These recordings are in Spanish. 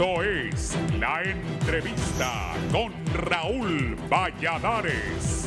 Esto es La Entrevista con Raúl Valladares.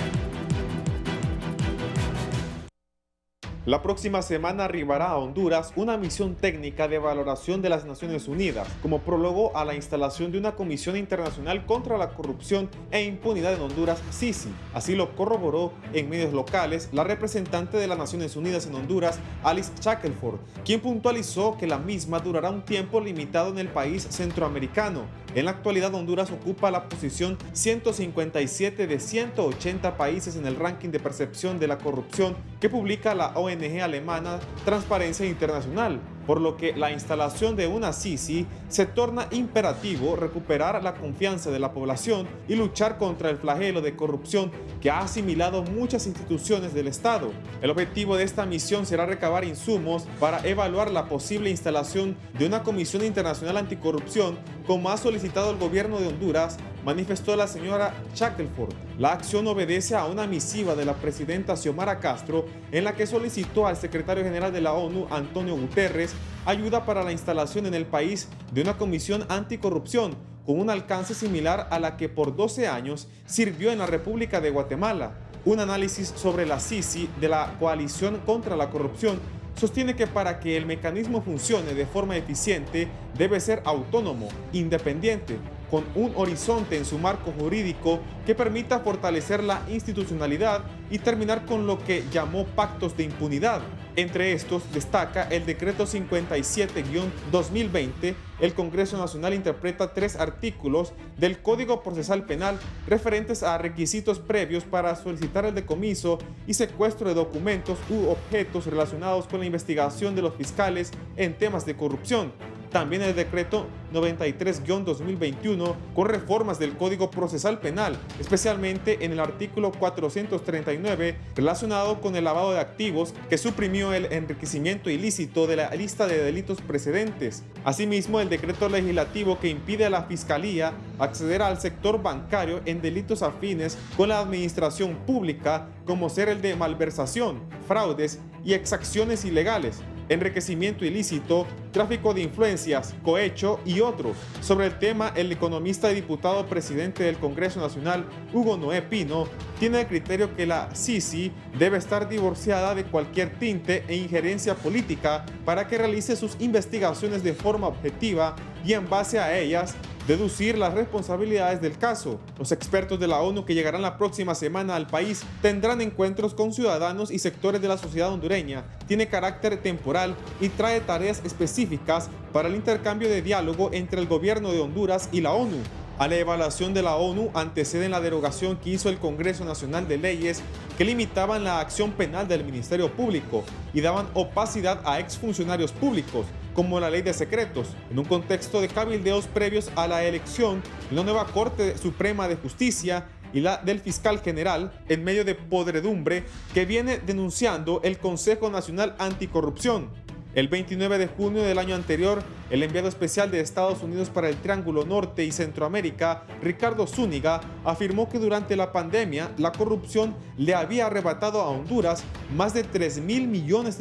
La próxima semana arribará a Honduras una misión técnica de valoración de las Naciones Unidas como prólogo a la instalación de una Comisión Internacional contra la Corrupción e Impunidad en Honduras, CICI. Así lo corroboró en medios locales la representante de las Naciones Unidas en Honduras, Alice Shackelford, quien puntualizó que la misma durará un tiempo limitado en el país centroamericano. En la actualidad, Honduras ocupa la posición 157 de 180 países en el ranking de percepción de la corrupción que publica la ONG alemana Transparencia Internacional, por lo que la instalación de una CICI se torna imperativo recuperar la confianza de la población y luchar contra el flagelo de corrupción que ha asimilado muchas instituciones del Estado. El objetivo de esta misión será recabar insumos para evaluar la posible instalación de una Comisión Internacional Anticorrupción, como ha solicitado el gobierno de Honduras, manifestó la señora Shackelford. La acción obedece a una misiva de la presidenta Xiomara Castro en la que solicitó al secretario general de la ONU, Antonio Guterres, ayuda para la instalación en el país de una comisión anticorrupción con un alcance similar a la que por 12 años sirvió en la República de Guatemala. Un análisis sobre la CICI de la Coalición contra la Corrupción sostiene que para que el mecanismo funcione de forma eficiente debe ser autónomo, independiente, con un horizonte en su marco jurídico que permita fortalecer la institucionalidad y terminar con lo que llamó pactos de impunidad. Entre estos destaca el decreto 57-2020. El Congreso Nacional interpreta 3 artículos del Código Procesal Penal referentes a requisitos previos para solicitar el decomiso y secuestro de documentos u objetos relacionados con la investigación de los fiscales en temas de corrupción. También el decreto 93-2021 con reformas del Código Procesal Penal, especialmente en el artículo 439 relacionado con el lavado de activos, que suprimió el enriquecimiento ilícito de la lista de delitos precedentes. Asimismo, el decreto legislativo que impide a la Fiscalía acceder al sector bancario en delitos afines con la administración pública, como ser el de malversación, fraudes y exacciones ilegales, enriquecimiento ilícito, tráfico de influencias, cohecho y otros. Sobre el tema, el economista y diputado presidente del Congreso Nacional, Hugo Noé Pino, tiene el criterio que la CICI debe estar divorciada de cualquier tinte e injerencia política para que realice sus investigaciones de forma objetiva y en base a ellas deducir las responsabilidades del caso. Los expertos de la ONU que llegarán la próxima semana al país tendrán encuentros con ciudadanos y sectores de la sociedad hondureña. Tiene carácter temporal y trae tareas específicas para el intercambio de diálogo entre el gobierno de Honduras y la ONU. A la evaluación de la ONU anteceden la derogación que hizo el Congreso Nacional de leyes que limitaban la acción penal del Ministerio Público y daban opacidad a exfuncionarios públicos, como la Ley de Secretos, en un contexto de cabildeos previos a la elección de la nueva Corte Suprema de Justicia y la del fiscal general, en medio de podredumbre que viene denunciando el Consejo Nacional Anticorrupción. El 29 de junio del año anterior, el enviado especial de Estados Unidos para el Triángulo Norte y Centroamérica, Ricardo Zúñiga, afirmó que durante la pandemia la corrupción le había arrebatado a Honduras más de $3.000 millones.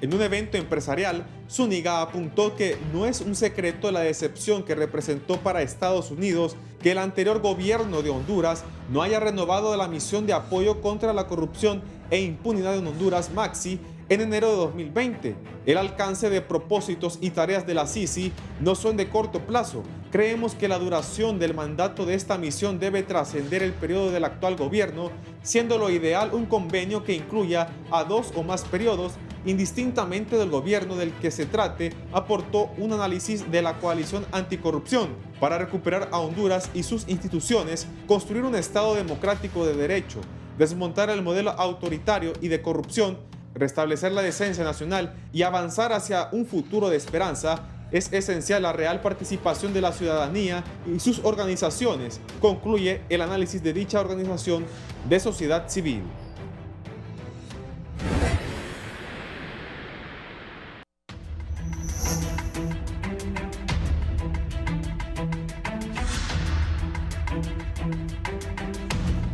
En un evento empresarial, Zúñiga apuntó que no es un secreto la decepción que representó para Estados Unidos que el anterior gobierno de Honduras no haya renovado la misión de apoyo contra la corrupción e impunidad en Honduras, MAXI, en enero de 2020. El alcance de propósitos y tareas de la CICI no son de corto plazo. Creemos que la duración del mandato de esta misión debe trascender el periodo del actual gobierno, siendo lo ideal un convenio que incluya a 2 o más periodos, indistintamente del gobierno del que se trate, aportó un análisis de la coalición anticorrupción. Para recuperar a Honduras y sus instituciones, construir un Estado democrático de derecho, desmontar el modelo autoritario y de corrupción, restablecer la decencia nacional y avanzar hacia un futuro de esperanza, es esencial la real participación de la ciudadanía y sus organizaciones, concluye el análisis de dicha organización de sociedad civil.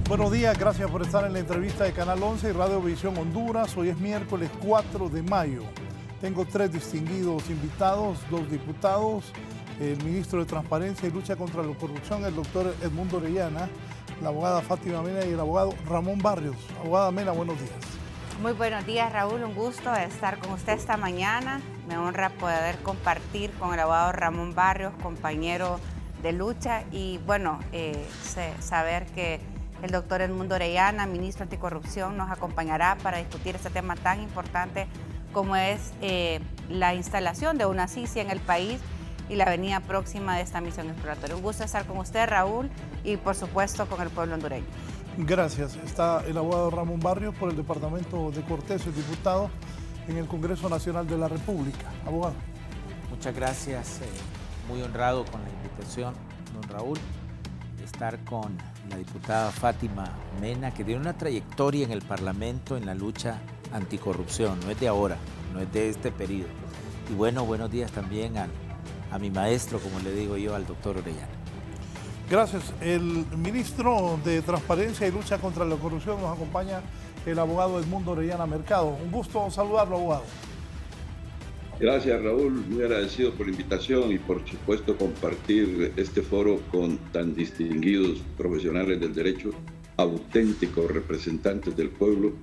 Buenos días, gracias por estar en la entrevista de Canal 11 y Radio Visión Honduras. Hoy es miércoles 4 de mayo. Tengo 3 distinguidos invitados, 2 diputados, el ministro de Transparencia y Lucha contra la Corrupción, el doctor Edmundo Orellana, la abogada Fátima Mena y el abogado Ramón Barrios. Abogada Mena, buenos días. Muy buenos días, Raúl. Un gusto estar con usted esta mañana. Me honra poder compartir con el abogado Ramón Barrios, compañero de lucha, y bueno, saber que el doctor Edmundo Orellana, ministro anticorrupción, nos acompañará para discutir este tema tan importante como es la instalación de una CICI en el país y la venida próxima de esta misión exploratoria. Un gusto estar con usted, Raúl, y por supuesto con el pueblo hondureño. Gracias. Está el abogado Ramón Barrios por el departamento de Cortés, el diputado en el Congreso Nacional de la República. Abogado. Muchas gracias. Muy honrado con la invitación, don Raúl, de estar con la diputada Fátima Mena, que tiene una trayectoria en el Parlamento en la lucha anticorrupción. No es de ahora, no es de este periodo. Y bueno, buenos días también a mi maestro, como le digo yo, al doctor Orellana. Gracias. El ministro de Transparencia y Lucha contra la Corrupción nos acompaña, el abogado Edmundo Orellana Mercado. Un gusto saludarlo, abogado. Gracias, Raúl. Muy agradecido por la invitación y por supuesto compartir este foro con tan distinguidos profesionales del derecho, auténticos representantes del pueblo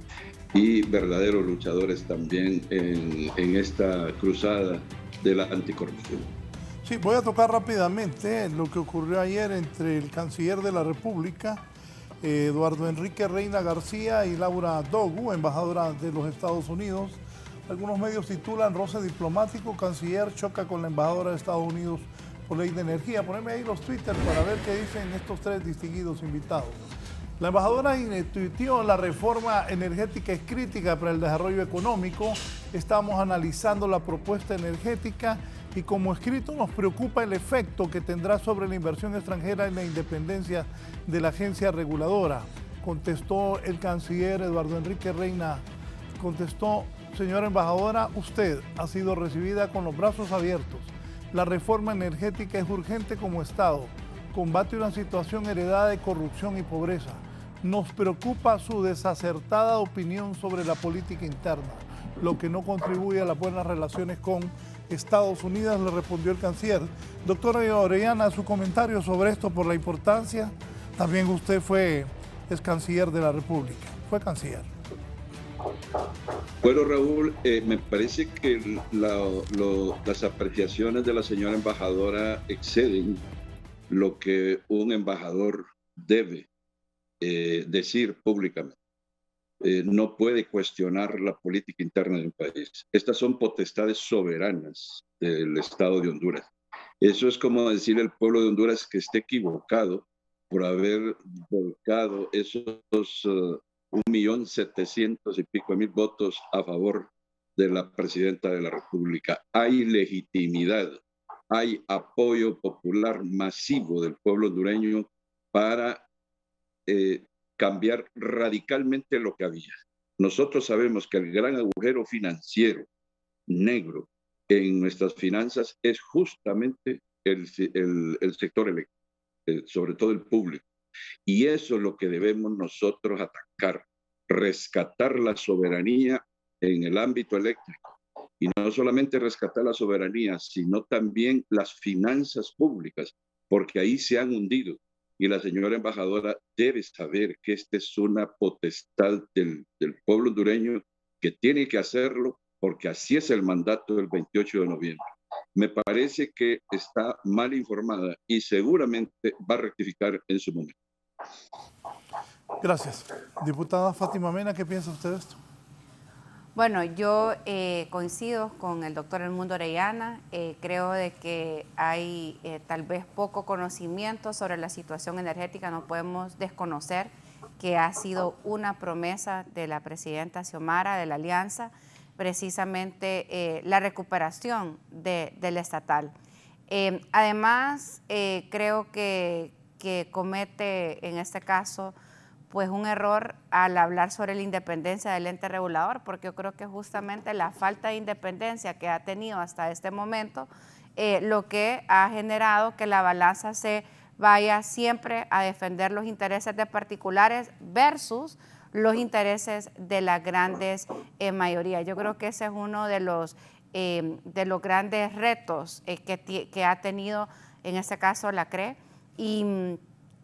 y verdaderos luchadores también en esta cruzada de la anticorrupción. Sí, voy a tocar rápidamente lo que ocurrió ayer entre el canciller de la República, Eduardo Enrique Reina García, y Laura Dogu, embajadora de los Estados Unidos. Algunos medios titulan roce diplomático, canciller choca con la embajadora de Estados Unidos por ley de energía. Poneme ahí los Twitter para ver qué dicen estos tres distinguidos invitados. La embajadora tuiteó: la reforma energética es crítica para el desarrollo económico. Estamos analizando la propuesta energética y como escrito nos preocupa el efecto que tendrá sobre la inversión extranjera y la independencia de la agencia reguladora. Contestó el canciller Eduardo Enrique Reina, contestó: señora embajadora, usted ha sido recibida con los brazos abiertos. La reforma energética es urgente como Estado. Combate una situación heredada de corrupción y pobreza. Nos preocupa su desacertada opinión sobre la política interna, lo que no contribuye a las buenas relaciones con Estados Unidos, le respondió el canciller. Doctor Orellana, su comentario sobre esto por la importancia. También usted es canciller de la República. Fue canciller. Bueno, Raúl, me parece que las apreciaciones de la señora embajadora exceden lo que un embajador debe decir públicamente. No puede cuestionar la política interna de un país. Estas son potestades soberanas del Estado de Honduras. Eso es como decirle al pueblo de Honduras que esté equivocado por haber volcado esos 1.700.000 y pico votos a favor de la presidenta de la República. Hay legitimidad, hay apoyo popular masivo del pueblo hondureño para cambiar radicalmente lo que había. Nosotros sabemos que el gran agujero financiero negro en nuestras finanzas es justamente el sector eléctrico, sobre todo el público. Y eso es lo que debemos nosotros atacar, rescatar la soberanía en el ámbito eléctrico. Y no solamente rescatar la soberanía, sino también las finanzas públicas, porque ahí se han hundido. Y la señora embajadora debe saber que esta es una potestad del pueblo hondureño que tiene que hacerlo, porque así es el mandato del 28 de noviembre. Me parece que está mal informada y seguramente va a rectificar en su momento. Gracias. Diputada Fátima Mena, ¿qué piensa usted de esto? Bueno, yo coincido con el doctor Edmundo Orellana. Creo de que hay tal vez poco conocimiento sobre la situación energética. No podemos desconocer que ha sido una promesa de la presidenta Xiomara, de la Alianza, precisamente la recuperación del estatal. Además, creo que comete en este caso pues un error al hablar sobre la independencia del ente regulador, porque yo creo que justamente la falta de independencia que ha tenido hasta este momento lo que ha generado que la balanza se vaya siempre a defender los intereses de particulares versus los intereses de las grandes mayorías. Yo creo que ese es uno de los de los grandes retos que ha tenido en este caso la CRE, y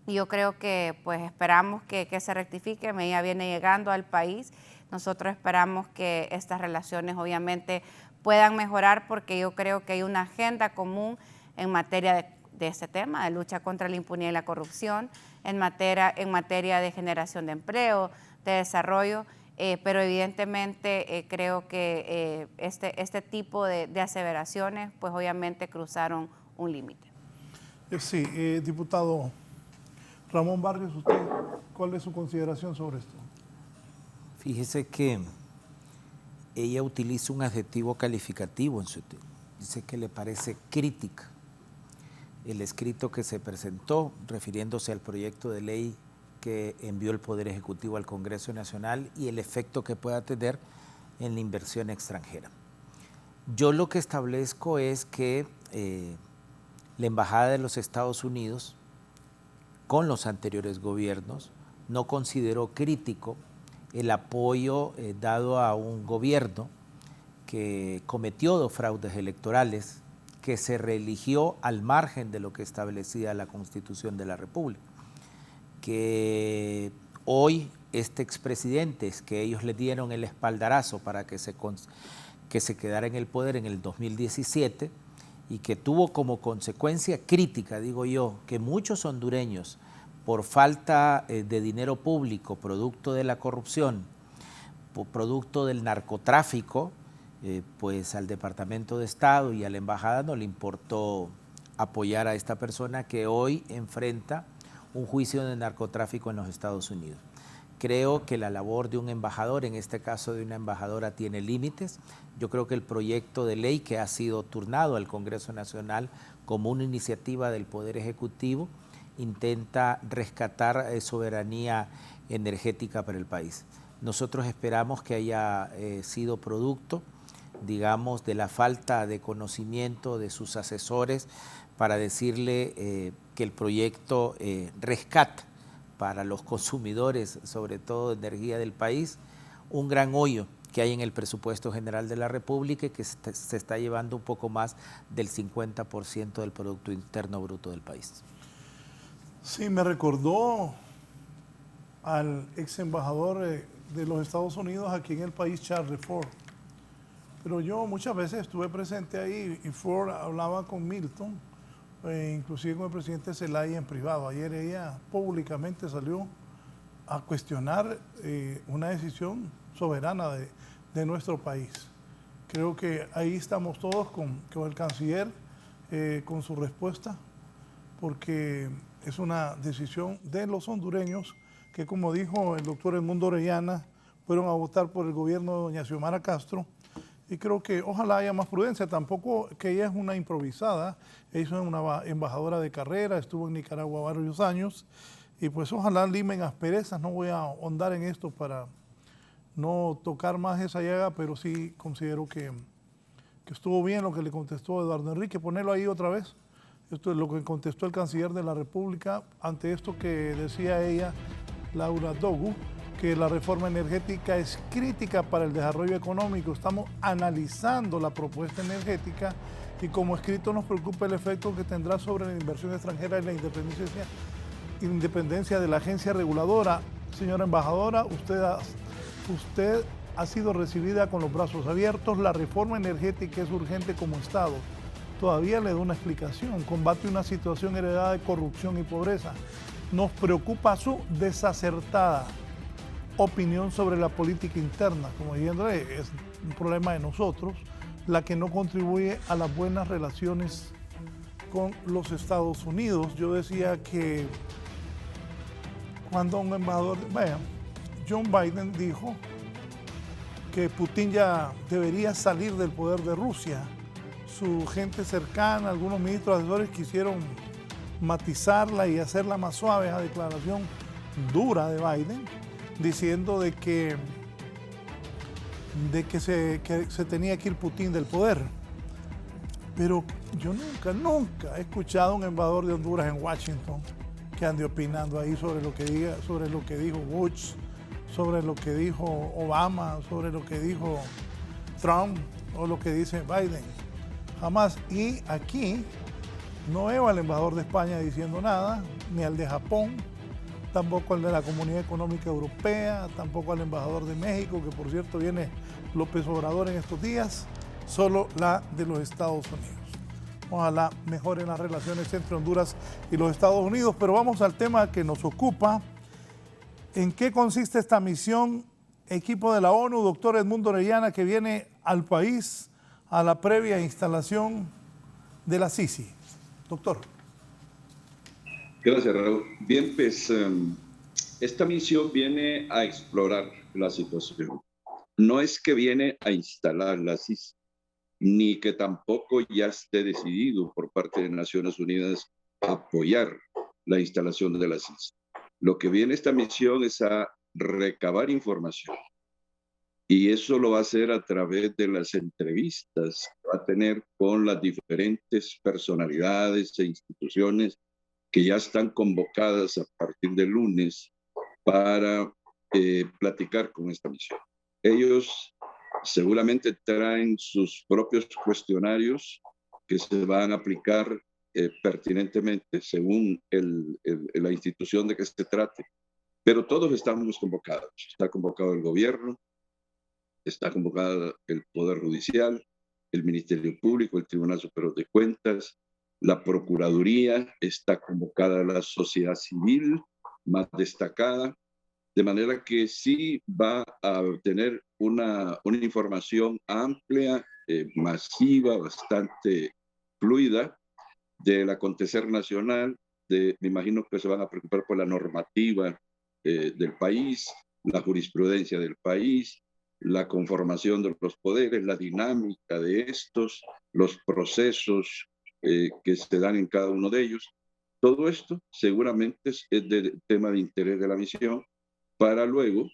yo creo que pues esperamos que se rectifique. Ella viene llegando al país, nosotros esperamos que estas relaciones obviamente puedan mejorar, porque yo creo que hay una agenda común en materia de este tema, de lucha contra la impunidad y la corrupción, en materia de generación de empleo, de desarrollo, pero evidentemente creo que este tipo de aseveraciones pues obviamente cruzaron un límite. Sí, diputado Ramón Vargas, ¿usted cuál es su consideración sobre esto? Fíjese que ella utiliza un adjetivo calificativo en su tema. Dice que le parece crítica el escrito que se presentó refiriéndose al proyecto de ley que envió el Poder Ejecutivo al Congreso Nacional y el efecto que pueda tener en la inversión extranjera. Yo lo que establezco es que la Embajada de los Estados Unidos, con los anteriores gobiernos, no consideró crítico el apoyo dado a un gobierno que cometió 2 fraudes electorales, que se reeligió al margen de lo que establecía la Constitución de la República, que hoy este expresidente, que ellos le dieron el espaldarazo para que se quedara en el poder en el 2017 y que tuvo como consecuencia crítica, digo yo, que muchos hondureños, por falta de dinero público, producto de la corrupción, producto del narcotráfico, pues al Departamento de Estado y a la Embajada no le importó apoyar a esta persona que hoy enfrenta un juicio de narcotráfico en los Estados Unidos. Creo que la labor de un embajador, en este caso de una embajadora, tiene límites. Yo creo que el proyecto de ley que ha sido turnado al Congreso Nacional como una iniciativa del Poder Ejecutivo intenta rescatar soberanía energética para el país. Nosotros esperamos que haya sido producto, digamos, de la falta de conocimiento de sus asesores para decirle que el proyecto rescata para los consumidores, sobre todo de energía del país, un gran hoyo que hay en el presupuesto general de la República y que se está llevando un poco más del 50% del Producto Interno Bruto del país. Sí, me recordó al ex embajador de los Estados Unidos aquí en el país, Charles Ford. Pero yo muchas veces estuve presente ahí y Ford hablaba con Milton, inclusive con el presidente Zelaya en privado. Ayer ella públicamente salió a cuestionar una decisión soberana de nuestro país. Creo que ahí estamos todos con el canciller, con su respuesta, porque es una decisión de los hondureños que, como dijo el doctor Edmundo Orellana, fueron a votar por el gobierno de doña Xiomara Castro, y creo que ojalá haya más prudencia. Tampoco que ella es una improvisada, ella es una embajadora de carrera, estuvo en Nicaragua varios años, y pues ojalá limen asperezas. No voy a ahondar en esto para no tocar más esa llaga, pero sí considero que estuvo bien lo que le contestó Eduardo Enrique. Ponerlo ahí otra vez. Esto es lo que contestó el canciller de la República ante esto que decía ella, Laura Dogu, que la reforma energética es crítica para el desarrollo económico. Estamos analizando la propuesta energética y como escrito nos preocupa el efecto que tendrá sobre la inversión extranjera y la independencia de la agencia reguladora. Señora embajadora, usted ha sido recibida con los brazos abiertos. La reforma energética es urgente como Estado. Todavía le doy una explicación. Combate una situación heredada de corrupción y pobreza. Nos preocupa su desacertada opinión sobre la política interna. Como diciendo, es un problema de nosotros, la que no contribuye a las buenas relaciones con los Estados Unidos. Yo decía que cuando un embajador, John Biden dijo que Putin ya debería salir del poder de Rusia. Su gente cercana, algunos ministros asesores quisieron matizarla y hacerla más suave, esa declaración dura de Biden, diciendo de que se tenía que ir Putin del poder. Pero yo nunca he escuchado a un embajador de Honduras en Washington que ande opinando ahí sobre lo que dijo Bush, sobre lo que dijo Obama, sobre lo que dijo Trump. o lo que dice Biden. Jamás. Y aquí no veo al embajador de España diciendo nada, ni al de Japón, tampoco al de la Comunidad Económica Europea, tampoco al embajador de México, que por cierto viene López Obrador en estos días, solo la de los Estados Unidos. Ojalá mejoren las relaciones entre Honduras y los Estados Unidos, pero vamos al tema que nos ocupa. ¿En qué consiste esta misión, equipo de la ONU, doctor Edmundo Orellana, que viene al país a la previa instalación de la Sisi? Doctor. Gracias, Raúl. Bien, pues esta misión viene a explorar la situación. No es que viene a instalar la Sisi, ni que tampoco ya esté decidido por parte de Naciones Unidas apoyar la instalación de la Sisi. Lo que viene esta misión es a recabar información. Y eso lo va a hacer a través de las entrevistas que va a tener con las diferentes personalidades e instituciones que ya están convocadas a partir del lunes para platicar con esta misión. Ellos seguramente traen sus propios cuestionarios que se van a aplicar pertinentemente según la institución de que se trate. Pero todos estamos convocados. Está convocado el gobierno, está convocado el Poder Judicial, el Ministerio Público, el Tribunal Superior de Cuentas, la Procuraduría, está convocada la sociedad civil más destacada, de manera que sí va a tener una información amplia, masiva, bastante fluida del acontecer nacional. Me imagino que se van a preocupar por la normativa del país, la jurisprudencia del país, la conformación de los poderes, la dinámica de estos, los procesos que se dan en cada uno de ellos. Todo esto seguramente es de tema de interés de la misión para luego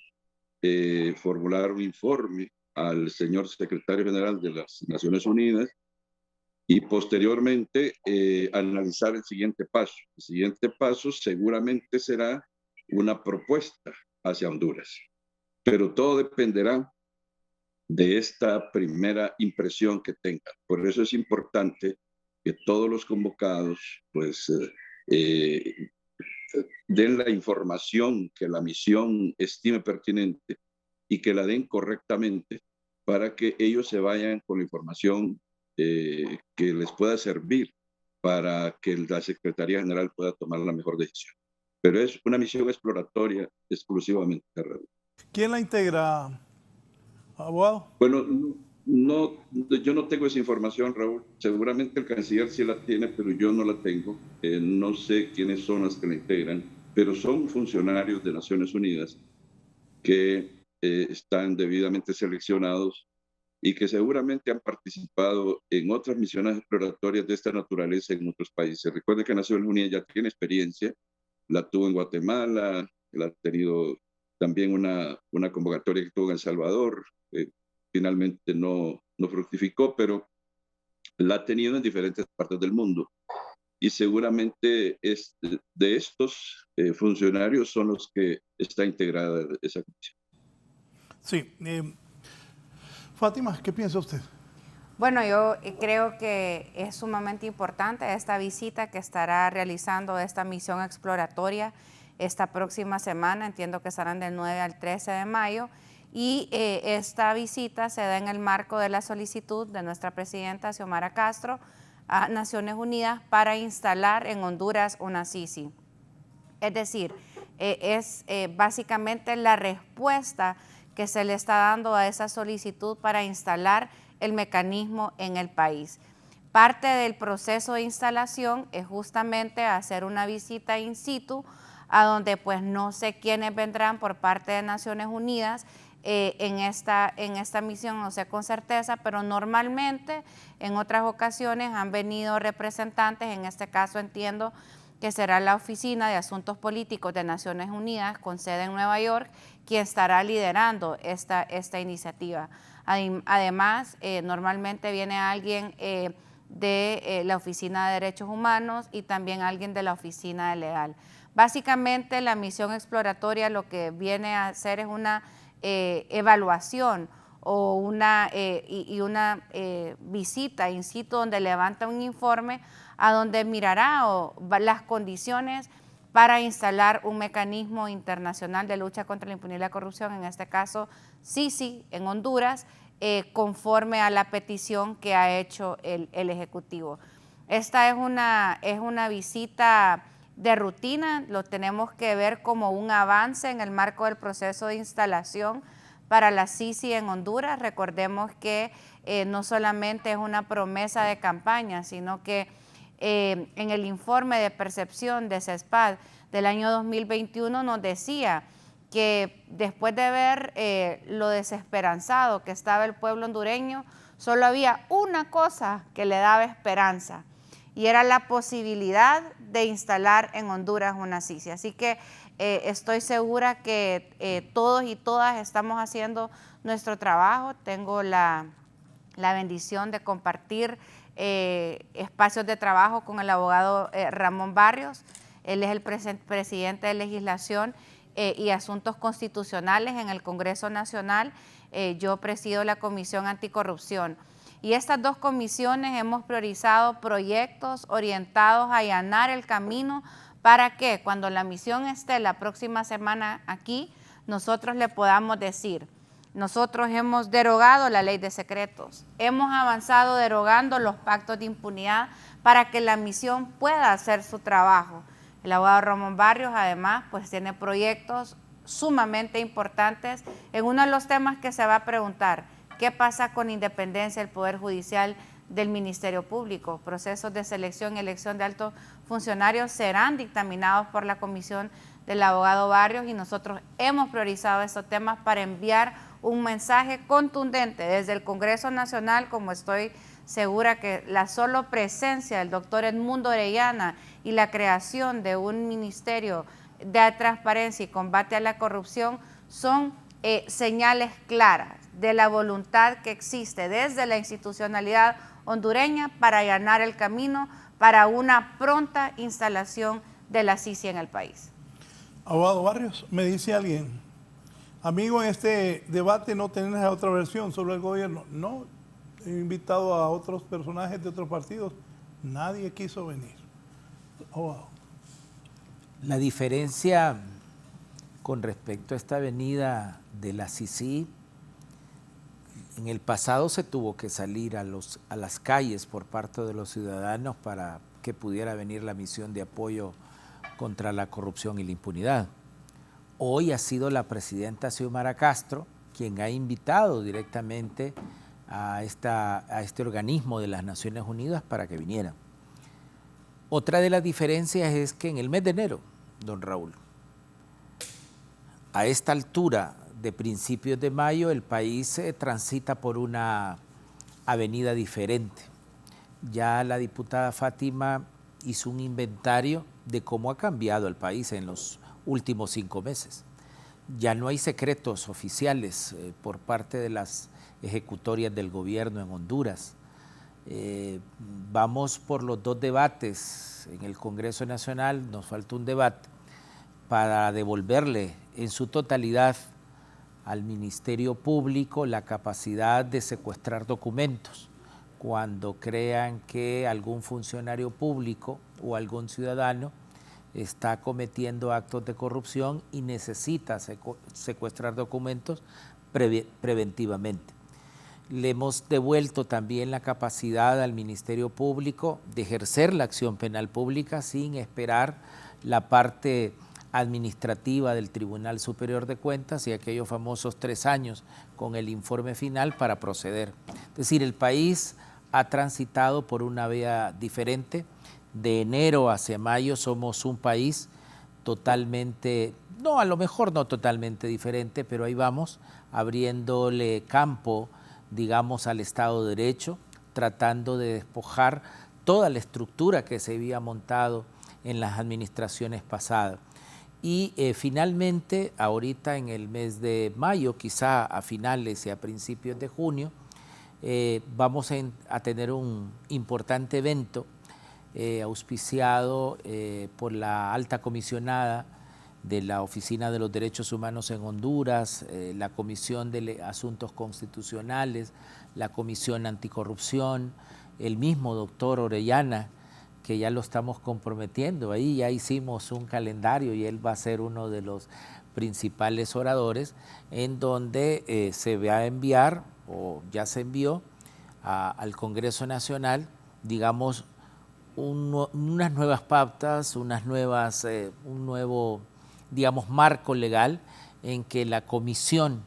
formular un informe al señor secretario general de las Naciones Unidas y posteriormente analizar el siguiente paso. El siguiente paso seguramente será una propuesta hacia Honduras, pero todo dependerá de esta primera impresión que tengan. Por eso es importante que todos los convocados pues den la información que la misión estime pertinente y que la den correctamente para que ellos se vayan con la información que les pueda servir para que la Secretaría General pueda tomar la mejor decisión. Pero es una misión exploratoria exclusivamente. ¿Quién la integra, abogado? Bueno, yo no tengo esa información, Raúl. Seguramente el canciller sí la tiene, pero yo no la tengo. No sé quiénes son las que la integran, pero son funcionarios de Naciones Unidas que están debidamente seleccionados y que seguramente han participado en otras misiones exploratorias de esta naturaleza en otros países. Recuerde que Naciones Unidas ya tiene experiencia, la tuvo en Guatemala, la ha tenido también una convocatoria que tuvo en El Salvador, finalmente no fructificó, pero la ha tenido en diferentes partes del mundo. Y seguramente de estos funcionarios son los que está integrada esa comisión. Sí. Fátima, ¿qué piensa usted? Bueno, yo creo que es sumamente importante esta visita que estará realizando esta misión exploratoria esta próxima semana. Entiendo que estarán del 9 al 13 de mayo. Y esta visita se da en el marco de la solicitud de nuestra presidenta Xiomara Castro a Naciones Unidas para instalar en Honduras una Sisi. Es decir, es básicamente la respuesta que se le está dando a esa solicitud para instalar el mecanismo en el país. Parte del proceso de instalación es justamente hacer una visita in situ a donde pues no sé quiénes vendrán por parte de Naciones Unidas en esta misión, no sé con certeza, pero normalmente en otras ocasiones han venido representantes, en este caso entiendo que será la Oficina de Asuntos Políticos de Naciones Unidas con sede en Nueva York, quien estará liderando esta iniciativa. Además, normalmente viene alguien de la Oficina de Derechos Humanos y también alguien de la Oficina de Legal. Básicamente, la misión exploratoria lo que viene a hacer es una evaluación o una visita in situ donde levanta un informe a donde mirará las condiciones para instalar un mecanismo internacional de lucha contra la impunidad y la corrupción, en este caso Sisi en Honduras, conforme a la petición que ha hecho el Ejecutivo. Esta es una visita de rutina, lo tenemos que ver como un avance en el marco del proceso de instalación para la Sisi en Honduras. Recordemos que no solamente es una promesa de campaña, sino que en el informe de percepción de CESPAD del año 2021 nos decía que después de ver lo desesperanzado que estaba el pueblo hondureño, solo había una cosa que le daba esperanza, y era la posibilidad de instalar en Honduras una Sisi. Así que estoy segura que todos y todas estamos haciendo nuestro trabajo. Tengo la bendición de compartir espacios de trabajo con el abogado Ramón Barrios. Él es el presidente de Legislación y Asuntos Constitucionales en el Congreso Nacional. Yo presido la Comisión Anticorrupción. Y estas dos comisiones hemos priorizado proyectos orientados a allanar el camino para que cuando la misión esté la próxima semana aquí, nosotros le podamos decir: nosotros hemos derogado la ley de secretos, hemos avanzado derogando los pactos de impunidad para que la misión pueda hacer su trabajo. El abogado Ramón Barrios además pues tiene proyectos sumamente importantes en uno de los temas que se va a preguntar: ¿qué pasa con independencia del Poder Judicial del Ministerio Público? Procesos de selección y elección de altos funcionarios serán dictaminados por la comisión del abogado Barrios, y nosotros hemos priorizado estos temas para enviar un mensaje contundente desde el Congreso Nacional, como estoy segura que la solo presencia del doctor Edmundo Orellana y la creación de un ministerio de transparencia y combate a la corrupción son señales claras de la voluntad que existe desde la institucionalidad hondureña para allanar el camino para una pronta instalación de la Sisi en el país. Abogado Barrios, me dice alguien, amigo, en este debate no tenés otra versión sobre el gobierno. No, he invitado a otros personajes de otros partidos, nadie quiso venir. Abogado. La diferencia con respecto a esta avenida de la Sisi, en el pasado se tuvo que salir a las calles por parte de los ciudadanos para que pudiera venir la misión de apoyo contra la corrupción y la impunidad. Hoy ha sido la presidenta Xiomara Castro quien ha invitado directamente a este organismo de las Naciones Unidas para que viniera. Otra de las diferencias es que en el mes de enero, don Raúl, a esta altura de principios de mayo, el país transita por una avenida diferente. Ya la diputada Fátima hizo un inventario de cómo ha cambiado el país en los últimos 5 meses. Ya no hay secretos oficiales por parte de las ejecutorias del gobierno en Honduras. Vamos por los 2 debates en el Congreso Nacional, nos falta un debate para devolverle en su totalidad al Ministerio Público la capacidad de secuestrar documentos cuando crean que algún funcionario público o algún ciudadano está cometiendo actos de corrupción y necesita secuestrar documentos preventivamente. Le hemos devuelto también la capacidad al Ministerio Público de ejercer la acción penal pública sin esperar la parte administrativa del Tribunal Superior de Cuentas y aquellos famosos 3 años con el informe final para proceder. Es decir, el país ha transitado por una vía diferente. De enero hacia mayo somos un país totalmente, no, a lo mejor no totalmente diferente, pero ahí vamos, abriéndole campo, digamos, al Estado de Derecho, tratando de despojar toda la estructura que se había montado en las administraciones pasadas. Y finalmente, ahorita en el mes de mayo, quizá a finales y a principios de junio, vamos a tener un importante evento auspiciado por la alta comisionada de la Oficina de los Derechos Humanos en Honduras, la Comisión de Asuntos Constitucionales, la Comisión Anticorrupción, el mismo doctor Orellana, que ya lo estamos comprometiendo. Ahí ya hicimos un calendario y él va a ser uno de los principales oradores, en donde se va a enviar, o ya se envió, al Congreso Nacional, digamos, unas nuevas pautas, un nuevo, digamos, marco legal en que la comisión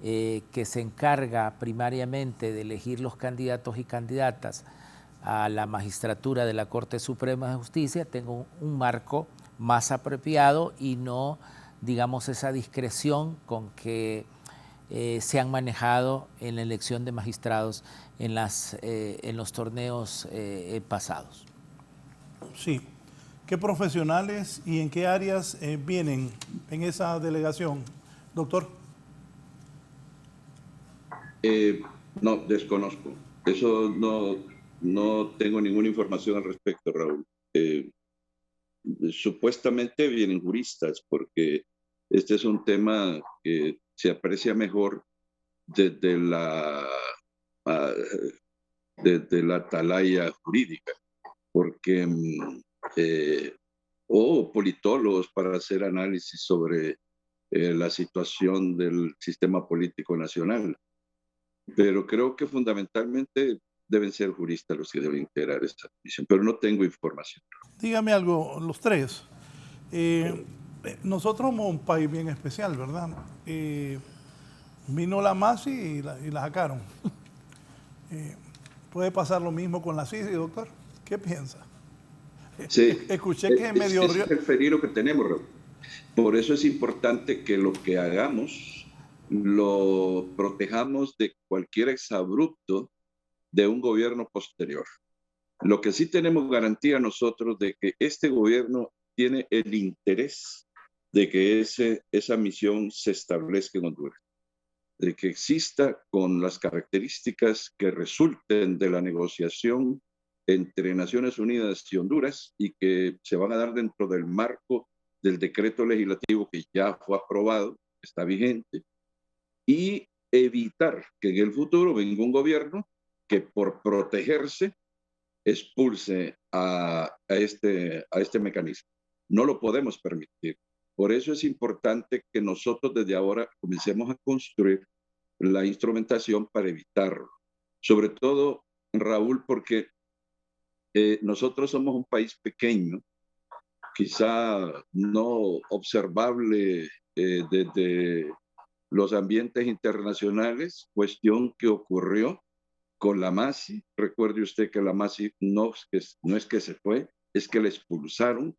que se encarga primariamente de elegir los candidatos y candidatas a la magistratura de la Corte Suprema de Justicia tenga un marco más apropiado y no, digamos, esa discreción con que se han manejado en la elección de magistrados en los torneos pasados. Sí. ¿Qué profesionales y en qué áreas vienen en esa delegación, doctor? No, desconozco. Eso no tengo ninguna información al respecto, Raúl. Supuestamente vienen juristas, porque este es un tema que se aprecia mejor desde la atalaya jurídica, porque o politólogos para hacer análisis sobre la situación del sistema político nacional. Pero creo que fundamentalmente deben ser juristas los que deben integrar esta comisión, pero no tengo información. Dígame algo, los tres. Nosotros somos un país bien especial, ¿verdad? Vino la MASI y la sacaron. ¿Puede pasar lo mismo con la CICI, doctor? ¿Qué piensa? Sí. Escuché que medio es el peligro que tenemos, Raúl. Por eso es importante que lo que hagamos lo protejamos de cualquier exabrupto de un gobierno posterior. Lo que sí tenemos garantía nosotros de que este gobierno tiene el interés de que esa misión se establezca en Honduras, de que exista con las características que resulten de la negociación entre Naciones Unidas y Honduras y que se van a dar dentro del marco del decreto legislativo que ya fue aprobado, está vigente, y evitar que en el futuro venga un gobierno que por protegerse expulse a este mecanismo. No lo podemos permitir. Por eso es importante que nosotros desde ahora comencemos a construir la instrumentación para evitarlo. Sobre todo, Raúl, porque nosotros somos un país pequeño, quizá no observable desde los ambientes internacionales, cuestión que ocurrió con la MASI. Recuerde usted que la MASI no es que se fue, es que le expulsaron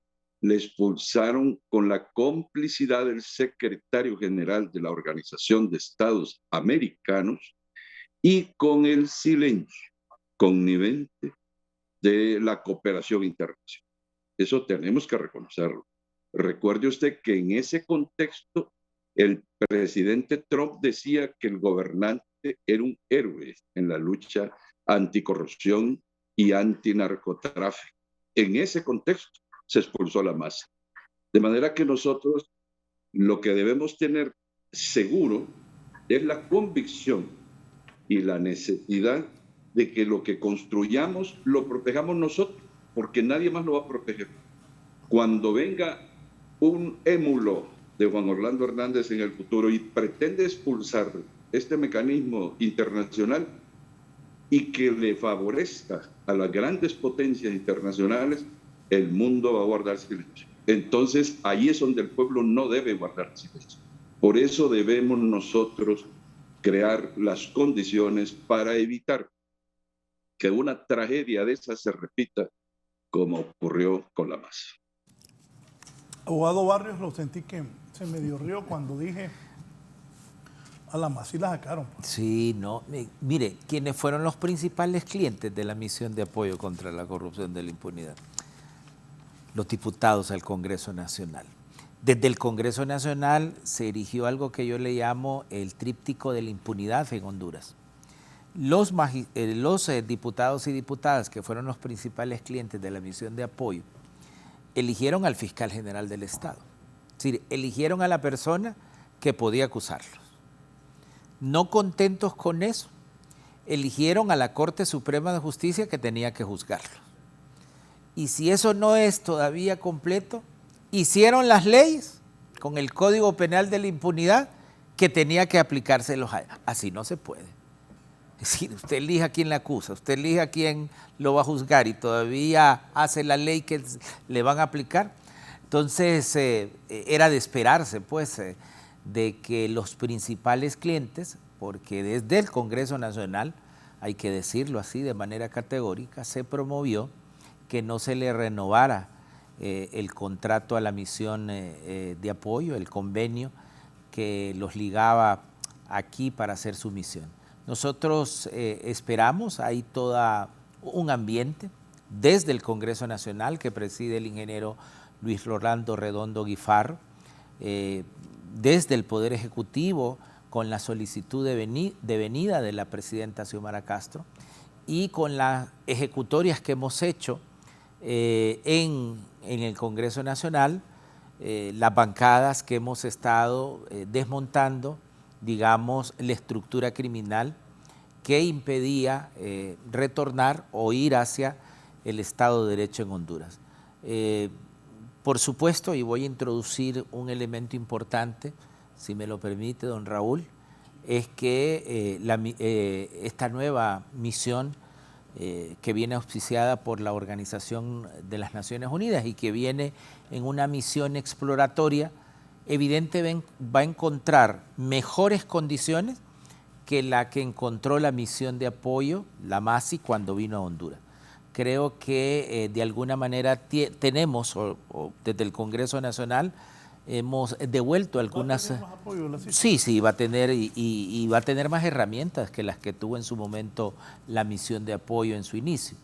con la complicidad del secretario general de la Organización de Estados Americanos y con el silencio connivente de la cooperación internacional. Eso tenemos que reconocerlo. Recuerde usted que en ese contexto el presidente Trump decía que el gobernante era un héroe en la lucha anticorrupción y antinarcotráfico. En ese contexto se expulsó la MASI. De manera que nosotros lo que debemos tener seguro es la convicción y la necesidad de que lo que construyamos lo protejamos nosotros, porque nadie más lo va a proteger. Cuando venga un émulo de Juan Orlando Hernández en el futuro y pretende expulsar este mecanismo internacional y que le favorezca a las grandes potencias internacionales, el mundo va a guardar silencio. Entonces, ahí es donde el pueblo no debe guardar silencio. Por eso debemos nosotros crear las condiciones para evitar que una tragedia de esas se repita como ocurrió con la MASI. Abogado Barrios, lo sentí que se medio rió cuando dije a la MASI la sacaron. Sí, no. Mire, ¿quiénes fueron los principales clientes de la misión de apoyo contra la corrupción de la impunidad? Los diputados al Congreso Nacional. Desde el Congreso Nacional se erigió algo que yo le llamo el tríptico de la impunidad en Honduras. Los diputados y diputadas que fueron los principales clientes de la misión de apoyo eligieron al fiscal general del Estado Es decir, eligieron a la persona que podía acusarlos. No contentos con eso, eligieron a la Corte Suprema de Justicia que tenía que juzgarlos. Y si eso no es todavía completo, hicieron las leyes con el Código Penal de la impunidad que tenía que aplicárselos a él. Así no se puede. Es decir, usted elige a quién le acusa, usted elige a quién lo va a juzgar y todavía hace la ley que le van a aplicar. Entonces, era de esperarse, pues, de que los principales clientes, porque desde el Congreso Nacional, hay que decirlo así de manera categórica, se promovió que no se le renovara el contrato a la misión de apoyo, el convenio que los ligaba aquí para hacer su misión. Nosotros esperamos, hay todo un ambiente desde el Congreso Nacional que preside el ingeniero Luis Rolando Redondo Guifarro, desde el Poder Ejecutivo con la solicitud de venida de la presidenta Xiomara Castro y con las ejecutorias que hemos hecho en el Congreso Nacional, las bancadas que hemos estado desmontando, digamos, la estructura criminal que impedía retornar o ir hacia el Estado de Derecho en Honduras. Por supuesto, y voy a introducir un elemento importante, si me lo permite, don Raúl, es que esta nueva misión que viene auspiciada por la Organización de las Naciones Unidas y que viene en una misión exploratoria, evidentemente va a encontrar mejores condiciones que la que encontró la misión de apoyo, la MASI, cuando vino a Honduras. Creo que de alguna manera tenemos, o desde el Congreso Nacional, hemos devuelto algunas... ¿Va a tener más apoyo la CICI? Sí, va a tener y va a tener más herramientas que las que tuvo en su momento la misión de apoyo en su inicio.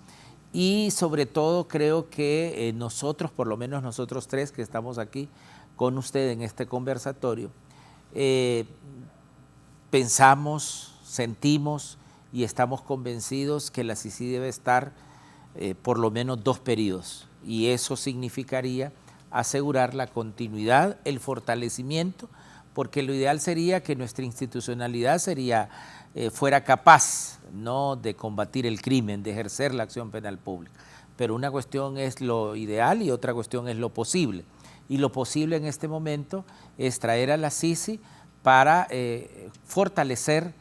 Y sobre todo creo que nosotros, por lo menos nosotros tres que estamos aquí con usted en este conversatorio, pensamos, sentimos y estamos convencidos que la CICI debe estar por lo menos 2 periodos, y eso significaría asegurar la continuidad, el fortalecimiento, porque lo ideal sería que nuestra institucionalidad fuera capaz, ¿no?, de combatir el crimen, de ejercer la acción penal pública. Pero una cuestión es lo ideal y otra cuestión es lo posible. Y lo posible en este momento es traer a la CICI para fortalecer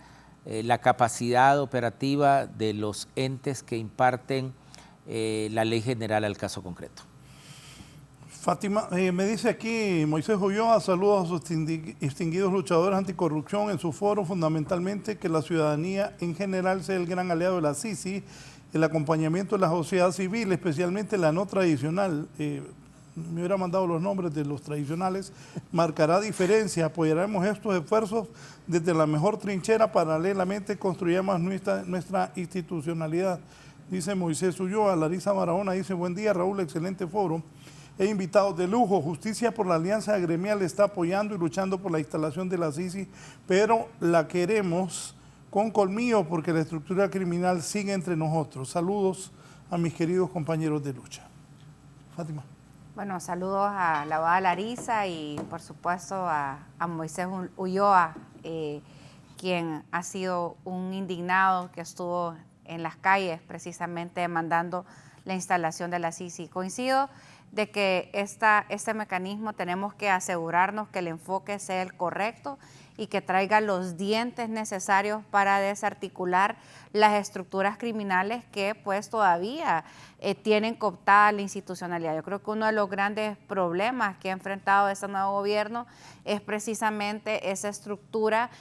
la capacidad operativa de los entes que imparten la ley general al caso concreto. Fátima, me dice aquí Moisés Ulloa, saludos a sus distinguidos luchadores anticorrupción en su foro, fundamentalmente que la ciudadanía en general sea el gran aliado de la CICI, el acompañamiento de la sociedad civil, especialmente la no tradicional, me hubiera mandado los nombres de los tradicionales, marcará diferencia, apoyaremos estos esfuerzos desde la mejor trinchera, paralelamente construyamos nuestra institucionalidad, dice Moisés Ulloa. Larisa Barahona dice, buen día Raúl, excelente foro. He invitados de lujo, Justicia por la Alianza Gremial está apoyando y luchando por la instalación de la CICI, pero la queremos con colmillo porque la estructura criminal sigue entre nosotros. Saludos a mis queridos compañeros de lucha. Fátima. Bueno, saludos a la abogada Larisa y por supuesto a Moisés Ulloa, quien ha sido un indignado que estuvo en las calles precisamente demandando la instalación de la CICI. Coincido de que este mecanismo tenemos que asegurarnos que el enfoque sea el correcto y que traiga los dientes necesarios para desarticular las estructuras criminales que pues todavía tienen cooptada la institucionalidad. Yo creo que uno de los grandes problemas que ha enfrentado este nuevo gobierno es precisamente esa estructura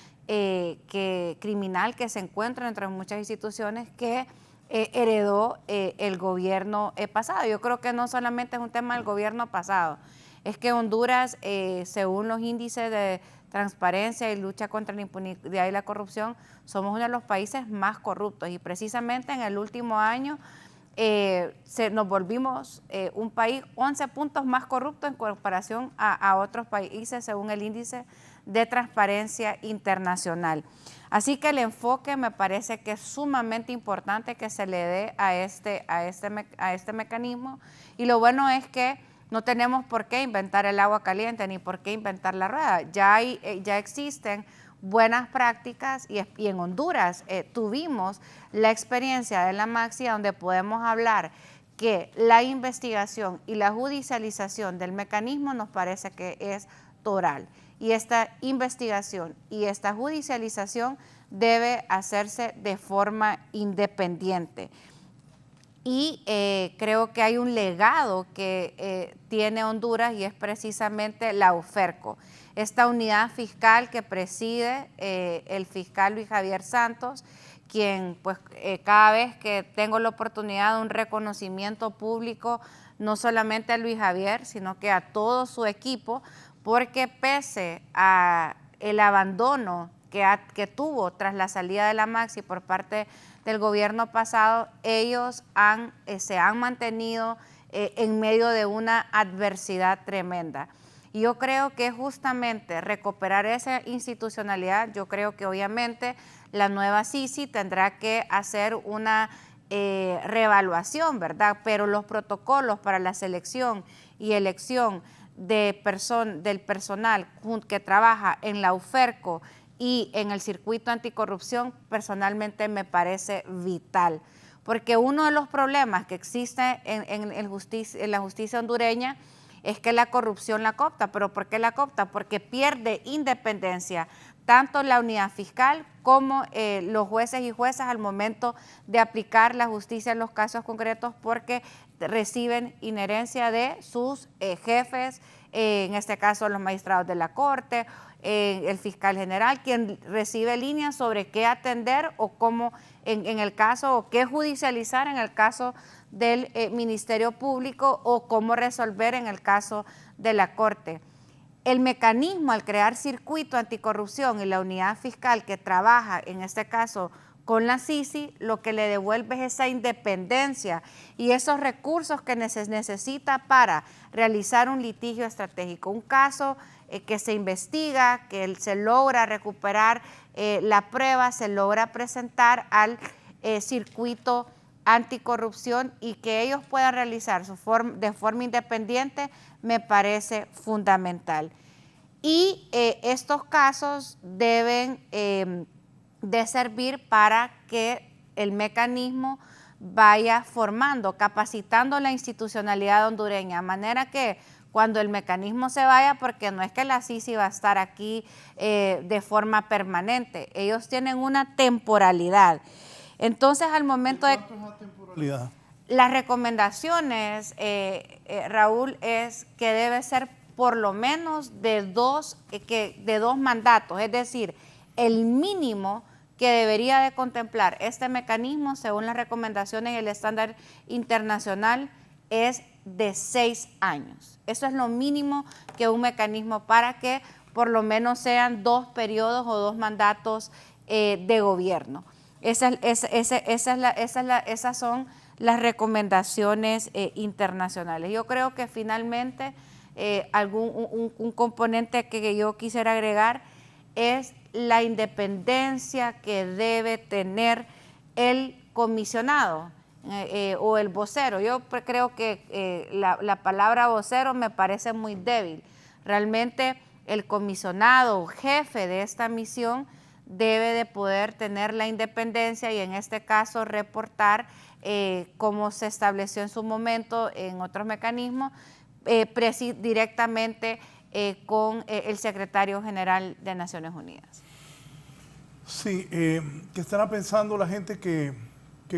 criminal que se encuentra entre muchas instituciones que heredó el gobierno pasado. Yo creo que no solamente es un tema del gobierno pasado, es que Honduras, según los índices de transparencia y lucha contra la impunidad y la corrupción, somos uno de los países más corruptos y precisamente en el último año nos volvimos un país 11 puntos más corrupto en comparación a otros países según el índice de transparencia internacional. Así que el enfoque me parece que es sumamente importante que se le dé a este mecanismo y lo bueno es que no tenemos por qué inventar el agua caliente ni por qué inventar la rueda. Ya existen buenas prácticas y en Honduras tuvimos la experiencia de la Maxi, donde podemos hablar que la investigación y la judicialización del mecanismo nos parece que es toral. Y esta investigación y esta judicialización debe hacerse de forma independiente. Y creo que hay un legado que tiene Honduras y es precisamente la UFERCO, esta unidad fiscal que preside el fiscal Luis Javier Santos, quien pues cada vez que tengo la oportunidad de un reconocimiento público, no solamente a Luis Javier, sino que a todo su equipo, porque pese a el abandono que tuvo tras la salida de la Maxi por parte del gobierno pasado, ellos se han mantenido en medio de una adversidad tremenda. Y yo creo que justamente recuperar esa institucionalidad, yo creo que obviamente la nueva CICI tendrá que hacer una reevaluación, ¿verdad? Pero los protocolos para la selección y elección del personal que trabaja en la UFERCO y en el circuito anticorrupción, personalmente me parece vital. Porque uno de los problemas que existe en la justicia hondureña es que la corrupción la coopta. ¿Pero por qué la coopta? Porque pierde independencia tanto la unidad fiscal como los jueces y juezas al momento de aplicar la justicia en los casos concretos, porque reciben inherencia de sus jefes, en este caso los magistrados de la Corte, el fiscal general, quien recibe líneas sobre qué atender o cómo en el caso, o qué judicializar en el caso del Ministerio Público, o cómo resolver en el caso de la Corte. El mecanismo, al crear circuito anticorrupción y la unidad fiscal que trabaja, en este caso con la CICI, lo que le devuelve es esa independencia y esos recursos que necesita para realizar un litigio estratégico, un caso que se investiga, que se logra recuperar la prueba, se logra presentar al circuito anticorrupción y que ellos puedan realizar de forma independiente, me parece fundamental. Y estos casos deben de servir para que el mecanismo vaya formando, capacitando la institucionalidad hondureña, de manera que cuando el mecanismo se vaya, porque no es que la CICI va a estar aquí de forma permanente, ellos tienen una temporalidad. Entonces, al momento de... ¿Cuánto es la temporalidad? Las recomendaciones, Raúl, es que debe ser por lo menos de dos mandatos, es decir, el mínimo que debería de contemplar este mecanismo, según las recomendaciones y el estándar internacional, es de 6 años. Eso es lo mínimo que un mecanismo, para que por lo menos sean 2 periodos o 2 mandatos de gobierno. Esas son las recomendaciones internacionales. Yo creo que finalmente un componente que yo quisiera agregar es la independencia que debe tener el comisionado o el vocero. Yo creo que la palabra vocero me parece muy débil. Realmente el comisionado, jefe de esta misión, debe de poder tener la independencia y en este caso reportar, como se estableció en su momento en otros mecanismos, directamente con el secretario general de Naciones Unidas. Sí, ¿qué estará pensando la gente que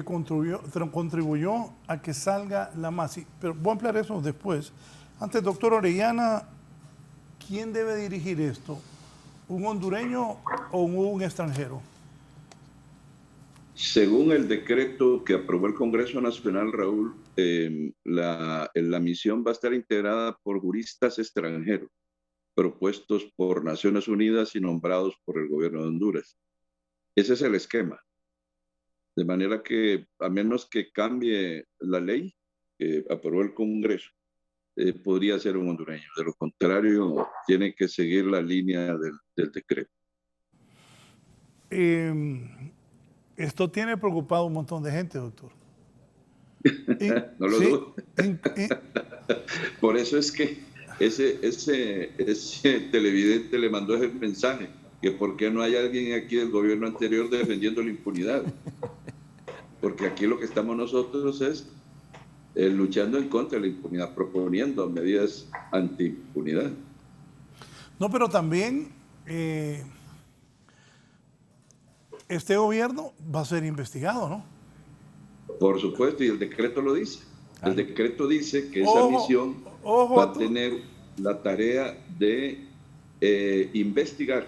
contribuyó a que salga la Maxi? Pero voy a ampliar eso después. Antes, doctor Orellana, ¿quién debe dirigir esto? ¿Un hondureño o un extranjero? Según el decreto que aprobó el Congreso Nacional, Raúl, la misión va a estar integrada por juristas extranjeros, propuestos por Naciones Unidas y nombrados por el gobierno de Honduras. Ese es el esquema. De manera que, a menos que cambie la ley que aprobó el Congreso, podría ser un hondureño. De lo contrario, tiene que seguir la línea del decreto. Esto tiene preocupado a un montón de gente, doctor. No lo sí, dudo. Por eso es que ese televidente le mandó ese mensaje, que por qué no hay alguien aquí del gobierno anterior defendiendo la impunidad. Porque aquí lo que estamos nosotros es luchando en contra de la impunidad, proponiendo medidas anti-impunidad. No, pero también este gobierno va a ser investigado, ¿no? Por supuesto, y el decreto lo dice. El decreto dice que esa Ojo, misión ojo, va a tener la tarea de investigar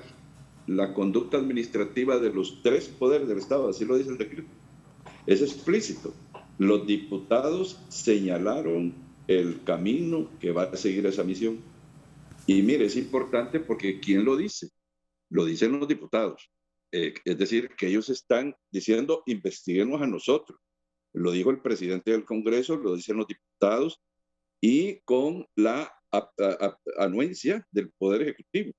la conducta administrativa de los 3 poderes del Estado, así lo dice el decreto. Es explícito. Los diputados señalaron el camino que va a seguir esa misión. Y mire, es importante porque ¿quién lo dice? Lo dicen los diputados. Es decir, que ellos están diciendo, investiguemos a nosotros. Lo dijo el presidente del Congreso, lo dicen los diputados, y con la anuencia del Poder Ejecutivo.